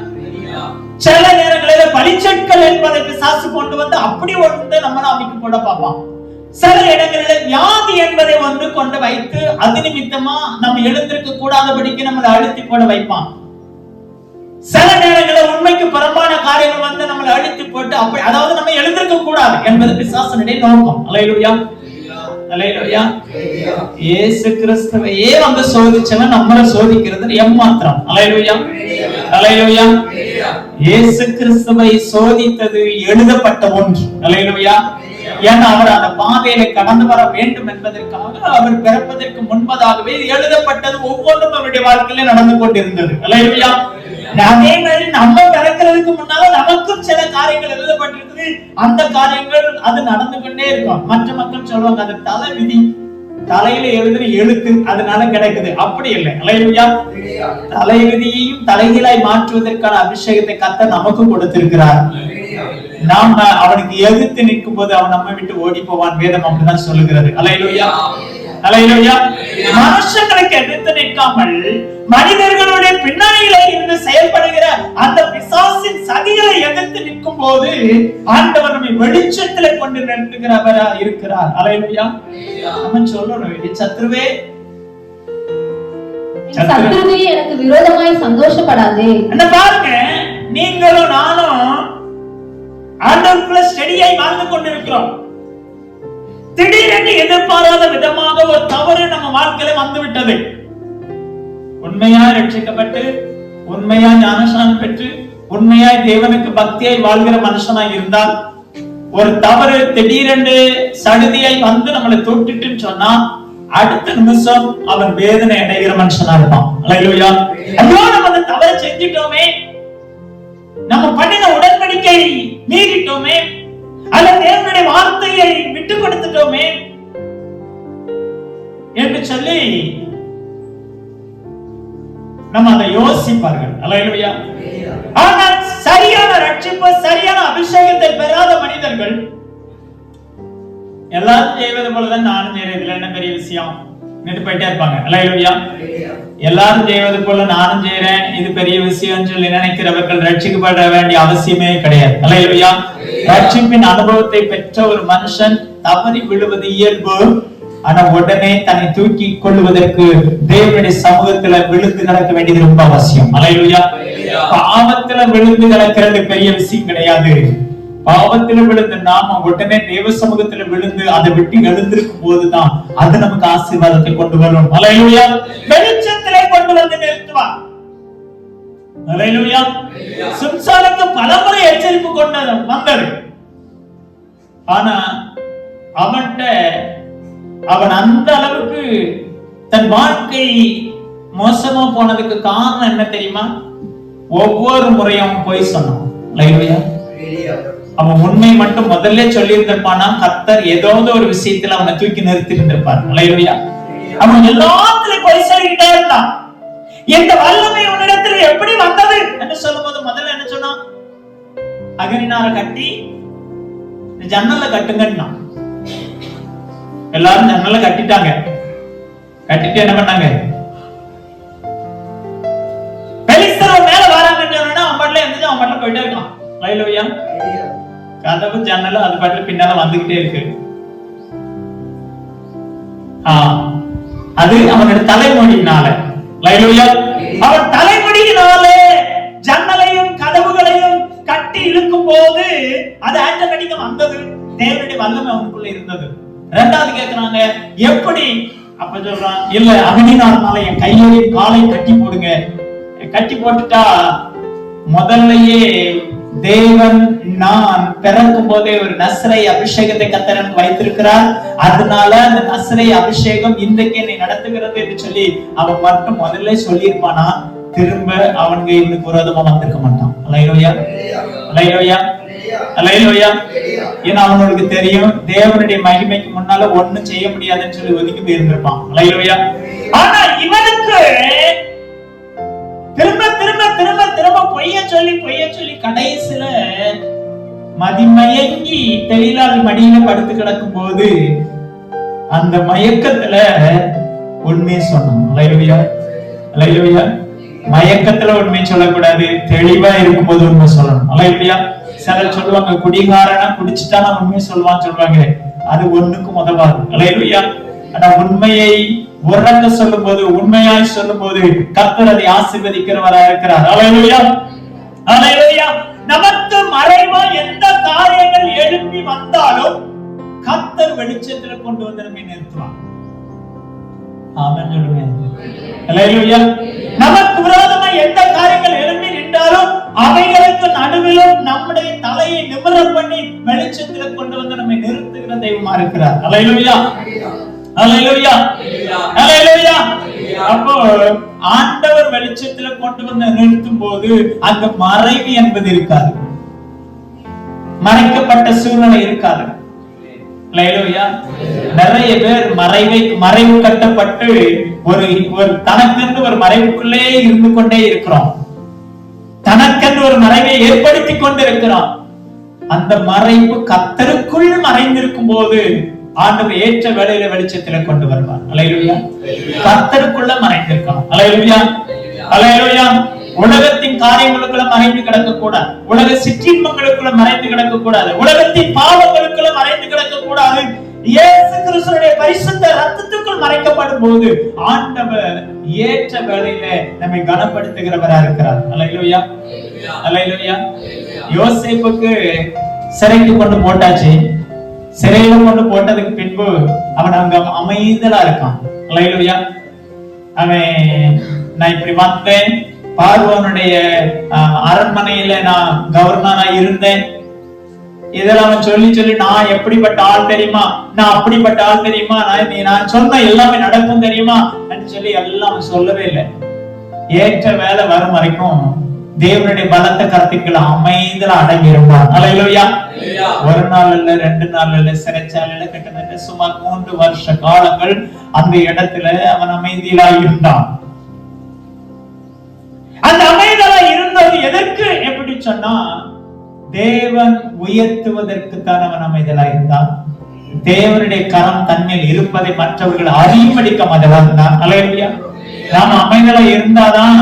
சில நேரங்களில பழிச்சொற்கள் என்பதை பிசாசு கொண்டு வந்து அப்படி ஒன்று நம்மள அமைக்கி போட பார்ப்பான். சில இடங்களில் வியாதி என்பதை ஒன்று கொண்டு வைத்து அது நிமித்தமா நம்ம எழுந்திருக்க கூடாதபடிக்கு நம்மளை அழுத்தி போட வைப்பான். சில நேரங்களில் உண்மைக்கு புறம்பான காரியங்கள் வந்து நம்மளை அழுத்தி போட்டு அப்படி அதாவது நம்ம எழுந்திருக்க கூடாது என்பது பிசாசனுடைய நோக்கம். அல்லேலூயா. அல்லேலூயா. இயேசு கிறிஸ்துவையே வந்து சோதிச்சவன் நம்மளை சோதிக்கிறது ஏமாத்திரம். அல்லேலூயா. அல்லேலூயா. இயேசு கிறிஸ்துவை சோதித்தது எழுதப்பட்ட ஒன்று. அல்லேலூயா. ஏன்னா அவர் அந்த பாதையில கடந்து வர வேண்டும் என்பதற்காக அவர் பிறப்பதற்கு முன்பதாகவே எழுதப்பட்டது ஒவ்வொன்றும் அவருடைய வாழ்க்கையில நடந்து கொண்டிருந்தது. அல்லேலூயா. அதே மாதிரி நம்ம பிறக்கிறதுக்கு முன்னால நமக்கும் சில காரியங்கள் எழுதப்பட்டிருக்குது. அந்த காரியங்கள் அது நடந்து கொண்டே இருக்கும். மற்ற மக்கள் சொல்லுவாங்க அது தலை விதி, தலையில எழுதுற எழுத்து அதனால கிடைக்குது. அப்படி இல்லை. அல்லேலூயா. தலை விதியையும் தலைகீழாய் மாற்றுவதற்கான அபிஷேகத்தை கர்த்தர் நமக்கு கொடுத்திருக்கிறார். நாம் அவனுக்கு எதிர்த்து நிற்கும் போது அவன் நம்ம விட்டு ஓடி போவான். வேதம் அப்படிதான் சொல்லுகிறது. அல்லேலூயா. அல்லேலூயா. மனுஷங்களுக்கு எதிர்த்து நிற்காமல் மனிதர்களுடைய பின்னணியில இருந்து செயல்படுகிற அந்த பிசாசின் சதிகளை எதிர்த்து நிற்கும் போது ஆண்டவர் நம்மை வெளிச்சத்துல கொண்டு நிறுத்துகிறவரா இருக்கிறார். அல்லேலூயா. நம்ம சொல்லணும், சத்துருவே எனக்கு விரோதமாய் சந்தோஷப்படாதே. என்ன பாருங்க, நீங்களும் நானும் ஆண்டவருக்குள்ள ஸ்டெடியாய் வாழ்ந்து கொண்டிருக்கிறோம். திடீரென்று எதிர்பாராத விதமாக ஒரு தவறு நம்ம வாழ்க்கையில வந்து விட்டது. உண்மையாய் ரட்சிக்கப்பட்டு உண்மையாய் ஞானஸ்நானம் பெற்று உண்மையாய் தேவனுக்கு பக்தியாய் வாழ்கிற மனுஷனாய் இருந்தால் ஒரு தவறு திடீரென்று சடுதியாய் வந்து நம்மளை தொட்டுட்டுன்னு சொன்னா அடுத்த நிமிஷம் அவன் வேதனை அடைகிற மனுஷனா இருப்பான். அல்லேலூயா. ஐயோ நம்ம அந்த தவறை செஞ்சிட்டோமே, நம்ம பண்ணின உடன்படிக்கை மீறிட்டோமே, அல்லது தேவனுடைய வார்த்தையை விட்டு கொடுத்துட்டோமே என்று சொல்லி நம்ம அதை யோசிப்பார்கள். அல்லேலூயா. ஆனால் சரியான ரட்சிப்பு சரியான அபிஷேகத்தை பெறாத மனிதர்கள் எல்லாரும் செய்வது போலதான் நானும் செய்யறதுல என்ன பெரிய விஷயம் போயிட்டே இருப்பாங்க. அல்லேலூயா. எல்லாரும் செய்வது போல நானும் செய்யறேன், இது பெரிய விஷயம் சொல்லி நினைக்கிறவர்கள் ரட்சிக்கப்பட வேண்டிய அவசியமே கிடையாது. அல்லேலூயா. ரட்சிப்பின் அனுபவத்தை பெற்ற ஒரு மனுஷன் தவறி விழுவது இயல்பு. ஆனா உடனே தன்னை தூக்கி கொள்வதற்கு தேவனுடைய சமூகத்துல விழுந்து கிடக்க வேண்டியது ரொம்ப அவசியம். அல்லேலூயா. பாவத்துல விழுந்து கிடக்கிறது பெரிய விஷயம் கிடையாது. பாவத்துல விழுந்து நாம உடனே தேவ சமூகத்துல விழுந்து அதை விட்டு எழுந்திருக்கும் போதுதான் அது நமக்கு ஆசீர்வாதத்தை கொண்டு வரும். அல்லேலூயா. வெளிச்சத்திலே கொண்டு வந்து நிறுத்துவார். அல்லேலூயா. சிம்சோனுக்கு பலமுறை எச்சரிப்பு கொண்டு வந்தது. ஆனா அவன் அந்த அளவுக்கு தன் வாழ்க்கை மோசமா போனதுக்கு காரணம் என்ன தெரியுமா? ஒவ்வொரு முறையும் அவன் போய் சொன்னான். அல்லேலூயா. அவன் உண்மை மட்டும் முதல்ல சொல்லி இருந்திருப்பானா, கர்த்தர் ஏதாவது ஒரு விஷயத்துல அவனை தூக்கி நிறுத்தி இருந்திருப்பார். அல்லேலூயா. அவன் எல்லாத்திலும் போய் சொல்லிக்கிட்டே இருந்தான். இந்த வல்லமை உன்னிடத்துல எப்படி வந்தது என்று சொல்லும் போது முதல்ல என்ன சொன்னான்? அகரினார கட்டி ஜன்னல்ல கட்டுங்கன்னா எல்லாரும் ஜன்னல்ல கட்டிட்டாங்க. கட்டிட்டு என்ன பண்ணாங்க? பெலிஸ்தர் மேல வராங்கன்னு சொன்னா அவன் பாட்டுல இருந்துச்சு, அவன் பாட்டுல போயிட்டே இருக்கான். அல்லேலூயா. கதவு ஜன்னல் அது பாட்டுல பின்னால வந்துகிட்டே இருக்கு. அது அவனோட தலைமுடியினால. அல்லேலூயா. அவன் தலைமுடியினாலே ஜன்னலையும் கதவுகளையும் கட்டி இழுக்கும் போது அது ஆட்டோமேட்டிக்கா வந்தது. தேவனுடைய வல்லமை அவனுக்குள்ள இருந்தது. இரண்டாவது கேக்குறாங்க, எப்படி? அப்ப சொல்றான், இல்ல அகனினால என் கையையும் காலையும் கட்டி போடுங்க. கட்டி போட்டுட்டா முதல்லயே தேவன் நான் பிறக்கும் போதே ஒரு நசரை அபிஷேகத்தை கர்த்தர் எனக்கு வைத்திருக்கிறார். அதனால அந்த நசரை அபிஷேகம் இன்றைக்கு என்னை நடத்துகிறது என்று சொல்லி அவன் மட்டும் முதல்ல சொல்லியிருப்பானா, திரும்ப அவனுக்கு இவனுக்கு விரோதமா வந்திருக்க மாட்டான். அல்லேலூயா. அல்லேலூயா. அல்லேலூயா. ஏன்னா அவனுக்கு தெரியும் தேவனுடைய மகிமைக்கு முன்னால ஒண்ணும் செய்ய முடியாதுன்னு சொல்லி ஒதுக்கி போயிருந்திருப்பான். அல்லேலூயா. ஆனா இவனுக்கு திரும்ப திரும்ப திரும்ப திரும்ப பொய்ய சொல்லி கடைசியில மதிமயங்கி தெளிலால் மடியில படுத்து கிடக்கும் போது அந்த மயக்கத்துல உண்மையை சொன்னான். அல்லேலூயா. அல்லேலூயா. மயக்கத்துல உண்மை சொல்லக்கூடாது, தெளிவா இருக்கும் போது உண்மை சொல்லணும். அல்லேலூயா. சிலர் சொல்லுவாங்க குடிகாரனா குடிச்சுட்டா நான் உண்மை சொல்லுவான்னு சொல்லுவாங்க. அது ஒண்ணுக்கும் உதவாது. அல்லேலூயா. ஆனா உண்மையை உறக்க சொல்லும் போது, உண்மையாய் சொல்லும் போது கர்த்தர் அதை ஆசீர்வதிக்கிறவராக இருக்கிறார். அல்லேலூயா. அல்லேலூயா. நமக்கு மறைவா எந்த காரியங்கள் எழுப்பி வந்தாலும் கர்த்தர் வெளிச்சத்துல கொண்டு வந்து நம்மை நிறுத்துவார். ஆமென் சொல்லுங்க. அல்லேலூயா. நமக்கு விரோதமா எந்த காரியங்கள் எழுப்பி நின்றாலும் அவைகளுக்கு நடுவிலும் நம்முடைய தலையை நிமிரம் பண்ணி வெளிச்சத்துல கொண்டு வந்து நம்மை நிறுத்துகிற தெய்வமா இருக்கிறார். அல்லேலூயா. அல்லேலூயா. அல்லேலூயா. அப்போ ஆண்டவர் வெளிச்சத்துல கொண்டு வந்து நிறுத்தும் போது அங்க மறைவு என்பது இருக்காது, மறைக்கப்பட்ட சூழ்நிலை இருக்காது. அல்லேலூயா. நிறைய பேர் மறைவு கட்டப்பட்டு ஒரு தனக்கென்று ஒரு மறைவுக்குள்ளே இருந்து கொண்டே இருக்கிறோம். தனக்கென்று ஒரு மறைவை ஏற்படுத்தி கொண்டிருக்கிறோம். அந்த மறைவு கர்த்தருக்குள் மறைந்திருக்கும் போது ஆண்டவர் ஏற்ற வேளையில வெளிச்சத்துல கொண்டு வருவார். அல்லேலூயா. கர்த்தருக்குள்ள மறைந்திருக்கணும். அல்லேலூயா. அல்லேலூயா. உலகத்தின் காரியங்களுக்குள்ள மறைந்து கிடக்க கூடாது. உலக சிற்றின்பங்களுக்குள்ள மறைந்து கிடக்க கூடாது. உலகத்தின் பாவங்களுக்குள்ள மறைந்து கிடக்க கூடாது. இயேசு கிறிஸ்துவினுடைய பரிசுத்த ரத்தத்துக்குள் மறைக்கப்படும் போது ஆண்டவர் ஏற்ற வேளையில நம்மை கனப்படுத்துகிறவரா இருக்கிறார். அல்லேலூயா. அல்லேலூயா. யோசேப்புக்கு சிறைக்கு கொண்டு போட்டாச்சு. சிறையில கொண்டு போட்டதுக்கு பின்பு அவன் அங்க அமைதலா இருக்கான். அல்லேலூயா. அவன் நான் இப்படி வந்தேன், பார்வோனுடைய அரண்மனையில நான் கவர்னரா இருந்தேன், இதெல்லாம் அவன் சொல்லி நான் எப்படிப்பட்ட ஆள் தெரியுமா, நான் அப்படிப்பட்ட ஆள் தெரியுமா, நான் சொன்ன எல்லாமே நடக்கும் தெரியுமா சொல்லி எல்லாம் சொல்லவே இல்லை. ஏற்ற வேலை வரும் வரைக்கும் தேவனுடைய பலத்த கருத்துக்களை அமைதலா அடங்கி இருந்தான். அல்லேலூயா. ஒரு நாள் இல்ல, 2 நாள் இல்ல, சிறைச்சாலையில கிட்டத்தட்ட சுமார் 3 வருஷ காலங்கள் அந்த இடத்துல அவன் அமைதியா இருந்தான். அந்த அமைதலா இருந்தது எதற்கு எப்படி சொன்னா, தேவன் உயர்த்துவதற்கு தான் அவன் அமைதலா இருந்தான். தேவனுடைய கரம் தன்னில் இருப்பதை மற்றவர்கள் அறியும்படிக்க அமைதலா இருந்தான். அல்லேலூயா. நாம அமைதலா இருந்தாதான்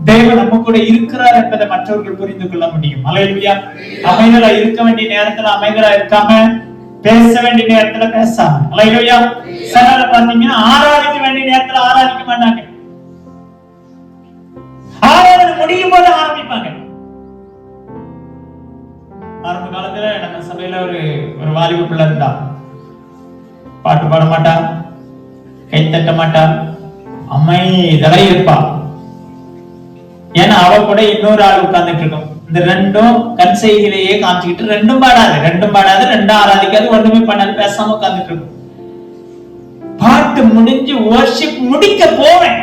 தேவன் நம்ம கூட இருக்கிறார் என்பதை மற்றவர்கள் புரிந்து கொள்ள முடியும். அல்லேலூயா. அமைதலா இருக்க வேண்டிய நேரத்துல அமைதலா இருக்காம பேச வேண்டிய நேரத்துல பேசாம, அல்லேலூயா. சிலரை பாத்தீங்கன்னா ஆராதிக்க வேண்டிய நேரத்துல ஆராதிக்க மாட்டாங்க, ஆராதனை முடியும் போது ஆரம்பிப்பாங்க. ஆரம்ப காலத்துல நம்ம சபையில ஒரு வாலிப பிள்ளை இருந்தா, பாட்டு பாட மாட்டா, கை தட்ட மாட்டா, அமைதியா இருப்பா. ஏன்னா அவ கூட இன்னொரு ஆள் உட்கார்ந்துட்டு இருக்கும். இந்த ரெண்டும் கண் செய்கையிலேயே காமிச்சுக்கிட்டு ரெண்டும் பாடாது, ரெண்டும் ஆராதிக்காது, ஒண்ணுமே பண்ணாது, பேசாம உட்கார்ந்துட்டு இருக்கும். பாட்டு முடிஞ்சு வர்ஷிப் முடிக்க போவேன்.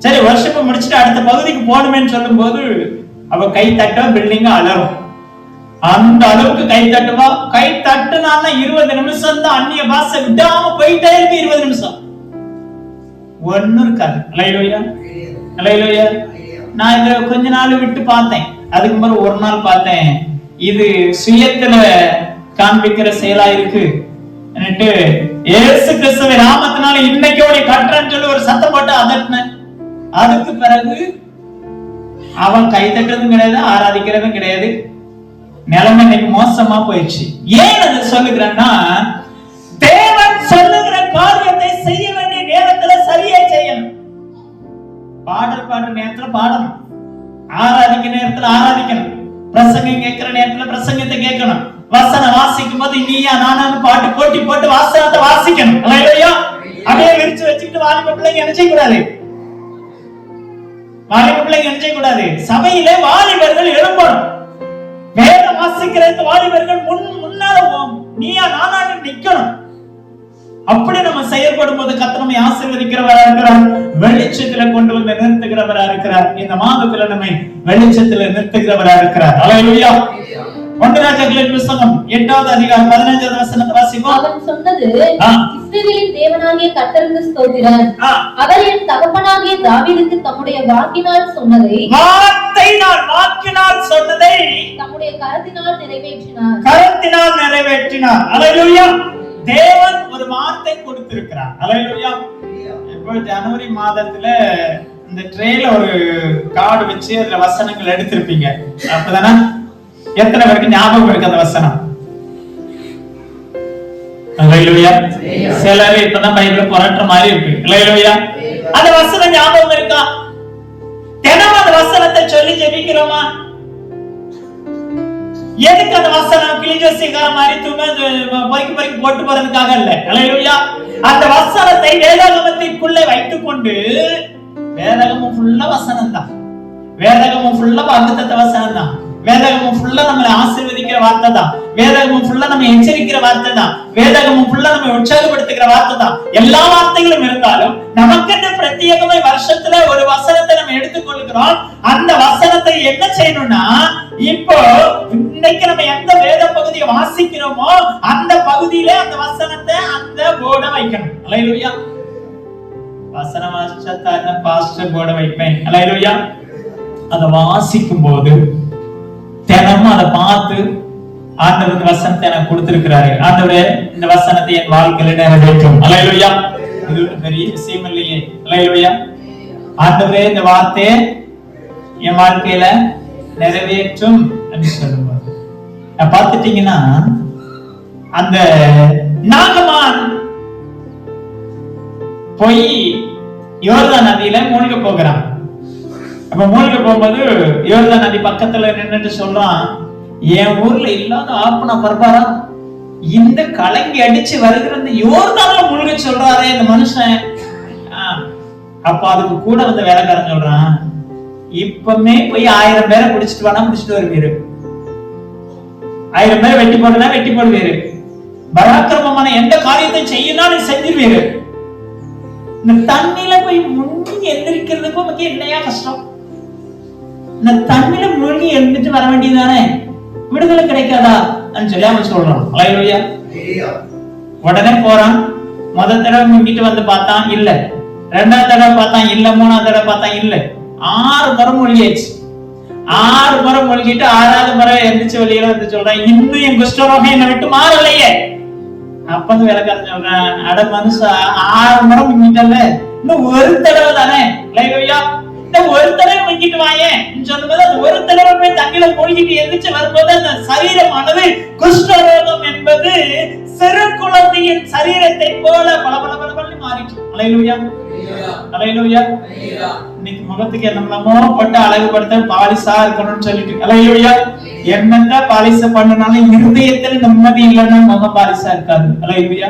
சரி, வர்ஷிப்பை முடிச்சுட்டு அடுத்த பகுதிக்கு போகணுமேன்னு சொல்லும் போது அவ கை தட்ட பில்டிங் அலரும். அந்த அளவுக்கு கை தட்டுவா. கை தட்டுனால 20 நிமிஷம் தான், அந்நிய பாஷை விடாம போயிட்டே இருக்கு. 20 நிமிஷம் ஒண்ணும் இருக்காது. அல்லேலூயா, அல்லேலூயா. நான் இத கொஞ்ச நாள் விட்டு பார்த்தேன். அதுக்கு முன்னாடி ஒரு நாள் பார்த்தேன், இது சுயத்துல காண்பிக்கிற செயலா இருக்கு. இயேசு கிறிஸ்துவின் நாமத்தினால இன்னைக்கு உன்னை கட்டுறேன்னு சொல்லி ஒரு சத்தம் போட்டு அதட்டினேன். அதுக்கு பிறகு அவன் கை தட்டுறதும் கிடையாது, ஆராதிக்கிறதும் கிடையாது. நிலைமை இன்னைக்கு மோசமா போயிடுச்சு. ஏன் அதை சொல்லுகிறேன்னா, தேவன் சொல்லுகிற காரியத்தை செய்ய வேண்டிய நேரத்துல சரியா செய்யணும். பாடுற நேரத்துல பாடணும், ஆராதிக்கிற நேரத்துல ஆராதிக்கணும், பிரசங்கம் கேட்கிற நேரத்துல பிரசங்கத்தை கேட்கணும், வசனம் வாசிக்கும் போது நீயா நானான்னு பாட்டு போட்டி போட்டு வாசனத்தை வாசிக்கணும். அல்லேலூயா. அப்படியே விரிச்சு வச்சுக்கிட்டு வாலிப பிள்ளைங்க என்ன செய்யக்கூடாது, வாலிப பிள்ளைங்க என்ன செய்யக்கூடாது, சபையிலே வாலிபர்கள் எழும்பணும். வேதம் வாசிக்கிறதுக்கு வாலிபர்கள் முன்னால நீயா நானான்னு நிக்கணும். அப்படி நம்ம செயல்படும் போது கர்த்தர் நம்மை ஆசீர்வதிக்கிறவரா இருக்கிறார், வெளிச்சத்துல கொண்டு வந்து நிறுத்துகிறவரா இருக்கிறார். இந்த மாதத்துல நம்மை வெளிச்சத்துல நிறுத்துகிறவரா இருக்கிறார். அல்லேலூயா. 1 ராஜாக்களின் புத்தகம் 8வது அதிகாரம் 15வது வசனத்தை வாசிப்போம். அவன் சொன்னது, இஸ்ரவேலின் தேவனாகிய கர்த்தருக்கு ஸ்தோத்திரம். அவர் என் தகப்பனாகிய தாவீதுக்கு தம்முடைய வாக்கினால் சொன்னதை தம்முடைய கரத்தினால் நிறைவேற்றினார். அல்லேலூயா. தேவன் ஒரு வார்த்தை கொடுத்திருக்கிறார். அல்லேலூயா. இப்போ ஜனவரி மாதத்துல இந்த ட்ரேல ஒரு கார்டு வச்சு அதுல வசனங்கள் எடுத்திருப்பீங்க, அப்பதானே? எத்தனை பேருக்கு ஞாபகம் இருக்கு அந்த வசனம்? அல்லேலூயா. சிலர் இப்பதான் பைபிள் புரட்டுற மாதிரி இருக்கு. அல்லேலூயா. அந்த வசனம் ஞாபகம் இருக்கா? தினமும் அந்த வசனத்தை சொல்லி ஜெபிக்கிறோமா? எதுக்கு அந்த வசனம் கிளிஜோசிக்கார மாதிரி பொறுக்கி போட்டு போறதுக்காக இல்ல. அல்லேலூயா. அந்த வசனத்தை வேதாகமத்திற்குள்ளே வைத்துக் கொண்டு, வேதாகமம் ஃபுல்லா வசனம் தான், வேதாகமம் ஃபுல்லா வாக்குத்தத்த வசனம் தான், வேதாகமம் ஃபுல்லா நம்மளை ஆசீர்வதிக்கிற வார்த்தை தான், வேதாகமம் ஃபுல்லா நம்ம எச்சரிக்கிற வார்த்தை தான், வேதாகமம் ஃபுல்லா நம்ம உற்சாகப்படுத்துகிற வார்த்தை தான். எல்லா வார்த்தைகளும் இருந்தாலும் நமக்கு பிரத்யேகமா வருஷத்துல ஒரு வசனத்தை நம்ம எடுத்துக்கொள்கிறோம். அந்த வசனத்தை என்ன செய்யணும்னா, இப்போ இன்னைக்கு நம்ம எந்த வேத பகுதியை வாசிக்கிறோமோ அந்த பகுதியில அந்த வசனத்தை அந்த போர்டை வைக்கணும். அல்லேலூயா. வசனம் வாசிச்சா பாஸ்டர் போர்டை வைப்பேன். அல்லேலூயா. அதை வாசிக்கும் போது தினமும் அதை பார்த்து, ஆண்டவர் வசனத்தை எனக்கு கொடுத்திருக்கிறாரு, ஆண்டவரே இந்த வசனத்தை என் வாழ்க்கையில நிறைவேற்றும். அல்லேலூயா. இது ஒரு பெரிய விஷயம் இல்லையே. அல்லேலூயா. ஆண்டவரே இந்த வார்த்தையை என் வாழ்க்கையில நிறைவேற்றும் என்று சொல்லுவார். பார்த்துட்டீங்கன்னா, அந்த நாகமான் போய் யோர்தான் நதியில மூழ்க போகிறான். அப்ப மூழ்க போகும்போது யோர்தான் நதி பக்கத்துல நின்னுட்டு சொல்றான், என் ஊர்ல இல்லாத ஆப்பனா பரபாரா, இந்த கலங்கி அடிச்சு வருகிற இந்த யோர்தான்ல மூழ்க சொல்றாரே இந்த மனுஷன். அப்ப அதுக்கு கூட வந்து வேலைக்காரன் சொல்றான், இப்பமே போய் 1000 பேரை பிடிச்சிட்டு வானா பிடிச்சிட்டு வருவீரு, 1000 பேரை வெட்டி போடுனா வெட்டி போடுவீரு, பராக்கிரமமான எந்த காரியத்தை செய்யணும் செஞ்சிருவீரு. இந்த தண்ணியில போய் முங்கி எந்திரிக்கிறதுக்கு உனக்கு என்னையா கஷ்டம்? இந்த தண்ணியில மூழ்கி எழுந்துட்டு வர வேண்டியதானே, விடுதலை கிடைக்காதா சொல்லி அவன் சொல்றான். அல்லேலூயா. உடனே போறான். முதல் தடவை முங்கிட்டு வந்து பார்த்தான், இல்ல. 2வது தடவை பார்த்தான், இல்ல. 3வது தடவை பார்த்தான், இல்ல. 6 முறை மூழ்கியாச்சு. 6 முறை மூழ்கிட்டு 6வது முறை எந்திரிச்சு வெளியில வந்து சொல்றான், இன்னும் என் குஷ்டரோகம் என்னை விட்டு மாறலையே. அப்ப வேலைக்காரன் சொல்றான், அட மனுஷா, 6 முறை முங்கிட்டல, இன்னும் ஒரு தடவை தானே. அல்லேலூயா. இந்த ஒரு தடவை வைக்கிட்டு வாயேன் சொன்னபோது அந்த ஒரு தடவை போய் தண்ணியில மூழ்கிட்டு எந்திரிச்சு வரும்போது அந்த சரீரமானது குஷ்டரோகம் என்பது சிறு குழந்தையின் சரீரத்தை போல பளபளபளபளன்னு மாறிச்சு. அல்லேலூயா, அல்லேலூயா. இன்னைக்கு முகத்துக்கு என்னமோ போட்டு அழகுபடுத்த பாலிசா இருக்கணும்னு சொல்லிட்டு, அல்லேலூயா. என்னதான் பாலிச பண்ணனாலும் இருதயத்துல நிம்மதி இல்லைன்னா முகம் பாலிசா இருக்காது. அல்லேலூயா.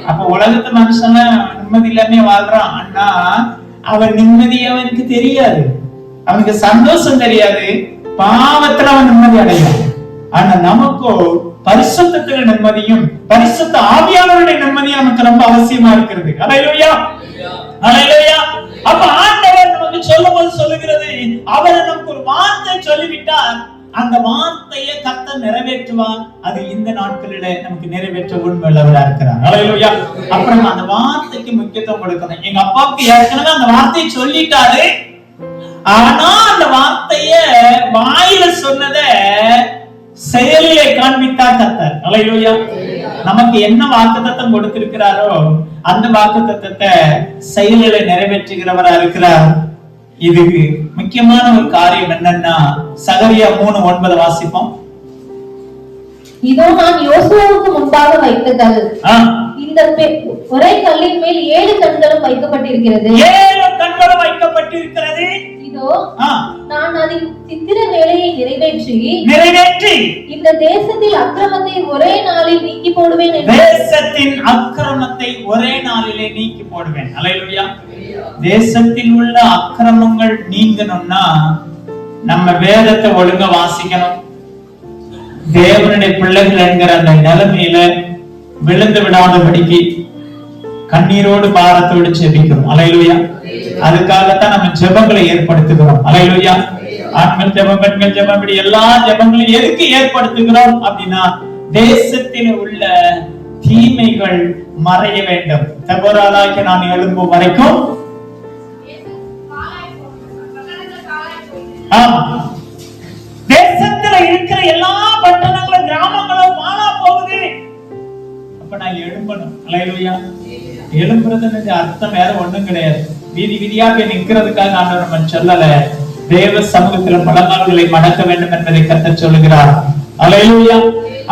அப்ப உலகத்து மனுஷன நிம்மதி இல்லாம வாழ்றான் அண்ணா, அவன் நிம்மதி அவனுக்கு தெரியாது, அவனுக்கு சந்தோஷம் தெரியாது, பாவத்துல அவன் நிம்மதி அடையும். ஆனா நமக்கோ பரிசுத்தத்துல நிம்மதியும் பரிசுத்த ஆவியானவருடைய நிம்மதியும் நமக்கு ரொம்ப அவசியமா இருக்கிறது. அல்லேலூயா, அல்லேலூயா. அப்ப ஆண்டவர் நமக்கு சொல்லும்போது சொல்லுகிறது, அவர் நமக்கு ஒரு வார்த்தை சொல்லிவிட்டார், அந்த வார்த்தையை கர்த்தர் நிறைவேற்றுவார். அது இந்த நாட்களிலே நமக்கு நிறைவேற்ற உண்மையுள்ளவரா இருக்கிறார். அல்லேலூயா. அப்புறம் அந்த வார்த்தைக்கு முக்கியத்துவம் கொடுக்கணும். எங்க அப்பாவுக்கு ஏற்கனவே அந்த வார்த்தையை சொல்லிட்டாரு, ஆனா அந்த வார்த்தைய வாயில சொன்னத செயலிலே காண்பித்தா கர்த்தர். அல்லேலூயா. நமக்கு என்ன வாக்குத்தத்தம் கொடுத்திருக்கிறாரோ அந்த வாக்குத்தத்தத்தை செயலிலே நிறைவேற்றுகிறவரா இருக்கிறார். இதுக்கு முக்கியமான ஒரு காரியம் என்னன்னா, சகரியா 3:9 வாசிப்போம். இதோ நான் யோசுவாவுக்கு முன்பாக வைத்த கல், இந்த ஒரே கல்லின் மேல் 7 கண்களும் வைக்கப்பட்டிருக்கிறது. 7 கண்களும் வைக்கப்பட்டிருக்கிறது. இதோ நான் அதின் சித்திர வேலையை நிறைவேற்றி இந்த தேசத்தில் அக்கிரமத்தை ஒரே நாளில் நீக்கி போடுவேன். தேசத்தின் அக்கிரமத்தை ஒரே நாளிலே நீக்கி போடுவேன். அல்லேலூயா. தேசத்தில் உள்ள அக்கிரமங்கள் நீங்கணும்னா நம்ம வேதத்தை ஒழுங்கா வாசிக்கணும். தேவனுடைய பிள்ளைகள் என்கிற அந்த நிலைமையில விழுந்து விடாதபடிக்கு கண்ணீரோடு பாரத்தோடு ஜெபிக்கிறோம். அல்லேலூயா. அதுக்காகத்தான் நம்ம ஜெபங்களை ஏற்படுத்துகிறோம். அல்லேலூயா. ஆண்கள் ஜெபம், பெண்கள் ஜெபம், இப்படி எல்லா ஜெபங்களையும் எதுக்கு ஏற்படுத்துகிறோம் அப்படின்னா, தேசத்தில் உள்ள தீமைகள் மறைய வேண்டும். தபோராலாகிய நான் எழும்பும் வரைக்கும் தேசத்துல இருக்கிற எல்லா பட்டணங்களும் கிராமங்களும் பாழா போகுது. அப்ப நான் எழும்பணும். அல்லேலூயா. எழும்புறதுன்னு அர்த்தம் வேற ஒண்ணும் கிடையாது. வீதி வீதியா போய் நிக்கிறதுக்காக ஆண்டவர் நம்ம சொல்லல. தேவ சமூகத்துல முழங்கால்களை மடக்க வேண்டும் என்பதை கர்த்தர் சொல்லுகிறார். அல்லேலூயா.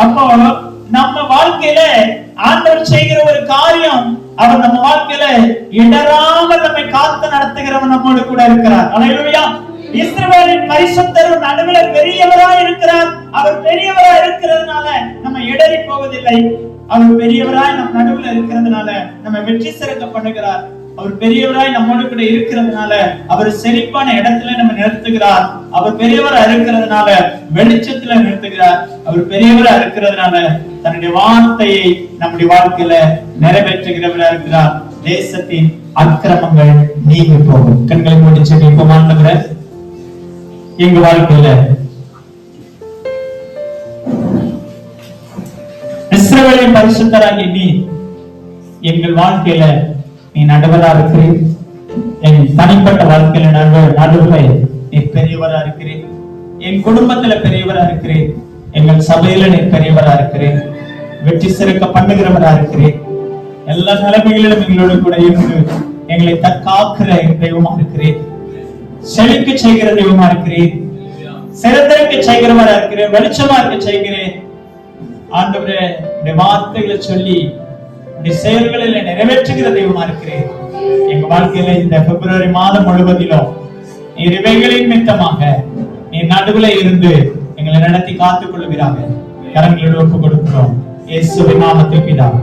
அப்போ நம்ம வாழ்க்கையில ஆண்டவர் செய்கிற ஒரு காரியம், அவர் நம்ம வாழ்க்கையில இடராமல் நம்மை காத்து நடத்துகிறவன் நம்மோடு கூட இருக்கிறார். அல்லேலூயா. இஸ்ரவேலின் பரிசுத்தர் நடுவுல பெரியவராய் இருக்கிறார். அவர் பெரியவராய் இருக்கிறதுனால நம்ம இடறி போவதில்லை. அவர் பெரியவராய் நம் நடுவுல இருக்கிறதுனால நம்ம வெற்றி சிறக்க பண்ணுகிறார். அவர் பெரியவராய் நம்மோடு கூட இருக்கிறதுனால அவர் செழிப்பான இடத்துல நம்ம நிறுத்துகிறார். அவர் பெரியவரா இருக்கிறதுனால வெளிச்சத்துல நிறுத்துகிறார். அவர் பெரியவரா இருக்கிறதுனால தன்னுடைய வார்த்தையை நம்முடைய வாழ்க்கையில நிறைவேற்றுகிறவரா இருக்கிறார். தேசத்தின் அக்கிரமங்கள் நீங்கி போகும். கண்களை மூடி ஜெபிப்போம். ஆண்டவரே, எங்க வாழ்க்கையில இஸ்ரவேலின் பரிசுத்தராகிய நீ எங்கள் வாழ்க்கையில நீ நடுவரா இருக்கிறீர். என் தனிப்பட்ட வாழ்க்கையில நடுவே நீ பெரியவரா இருக்கிறேன். என் குடும்பத்துல பெரியவரா இருக்கிறேன். எங்கள் சபையில நீ பெரியவரா இருக்கிறேன். வெற்றி சிறக்க பண்ணுகிறவரா இருக்கிறேன். எல்லா நிலைமைகளிலும் எங்களோடு கூட இருந்து எங்களை தற்காக்கிற தெய்வமா இருக்கிறேன். செழிக்க செய்கிற தெய்வமா இருக்கிறேன். சிறந்திருக்க செய்கிறவரா இருக்கிறேன். வெளிச்சமா இருக்க செய்கிறேன். ஆண்டவரே, உடைய வார்த்தைகளை சொல்லி உடைய செயல்களில் நிறைவேற்றுகிற தெய்வமா இருக்கிறேன். எங்க வாழ்க்கையில இந்த பிப்ரவரி மாதம் முழுவதிலும் நீர் இவைகளின் நிமித்தமாக நீ நடுவுல இருந்து எங்களை நடத்தி காத்துக் கொள்ளுகிறாங்க. கரங்களோடு ஒப்பு கொடுக்கிறோம். இயேசுவின் நாமத்தில் பிதாவே.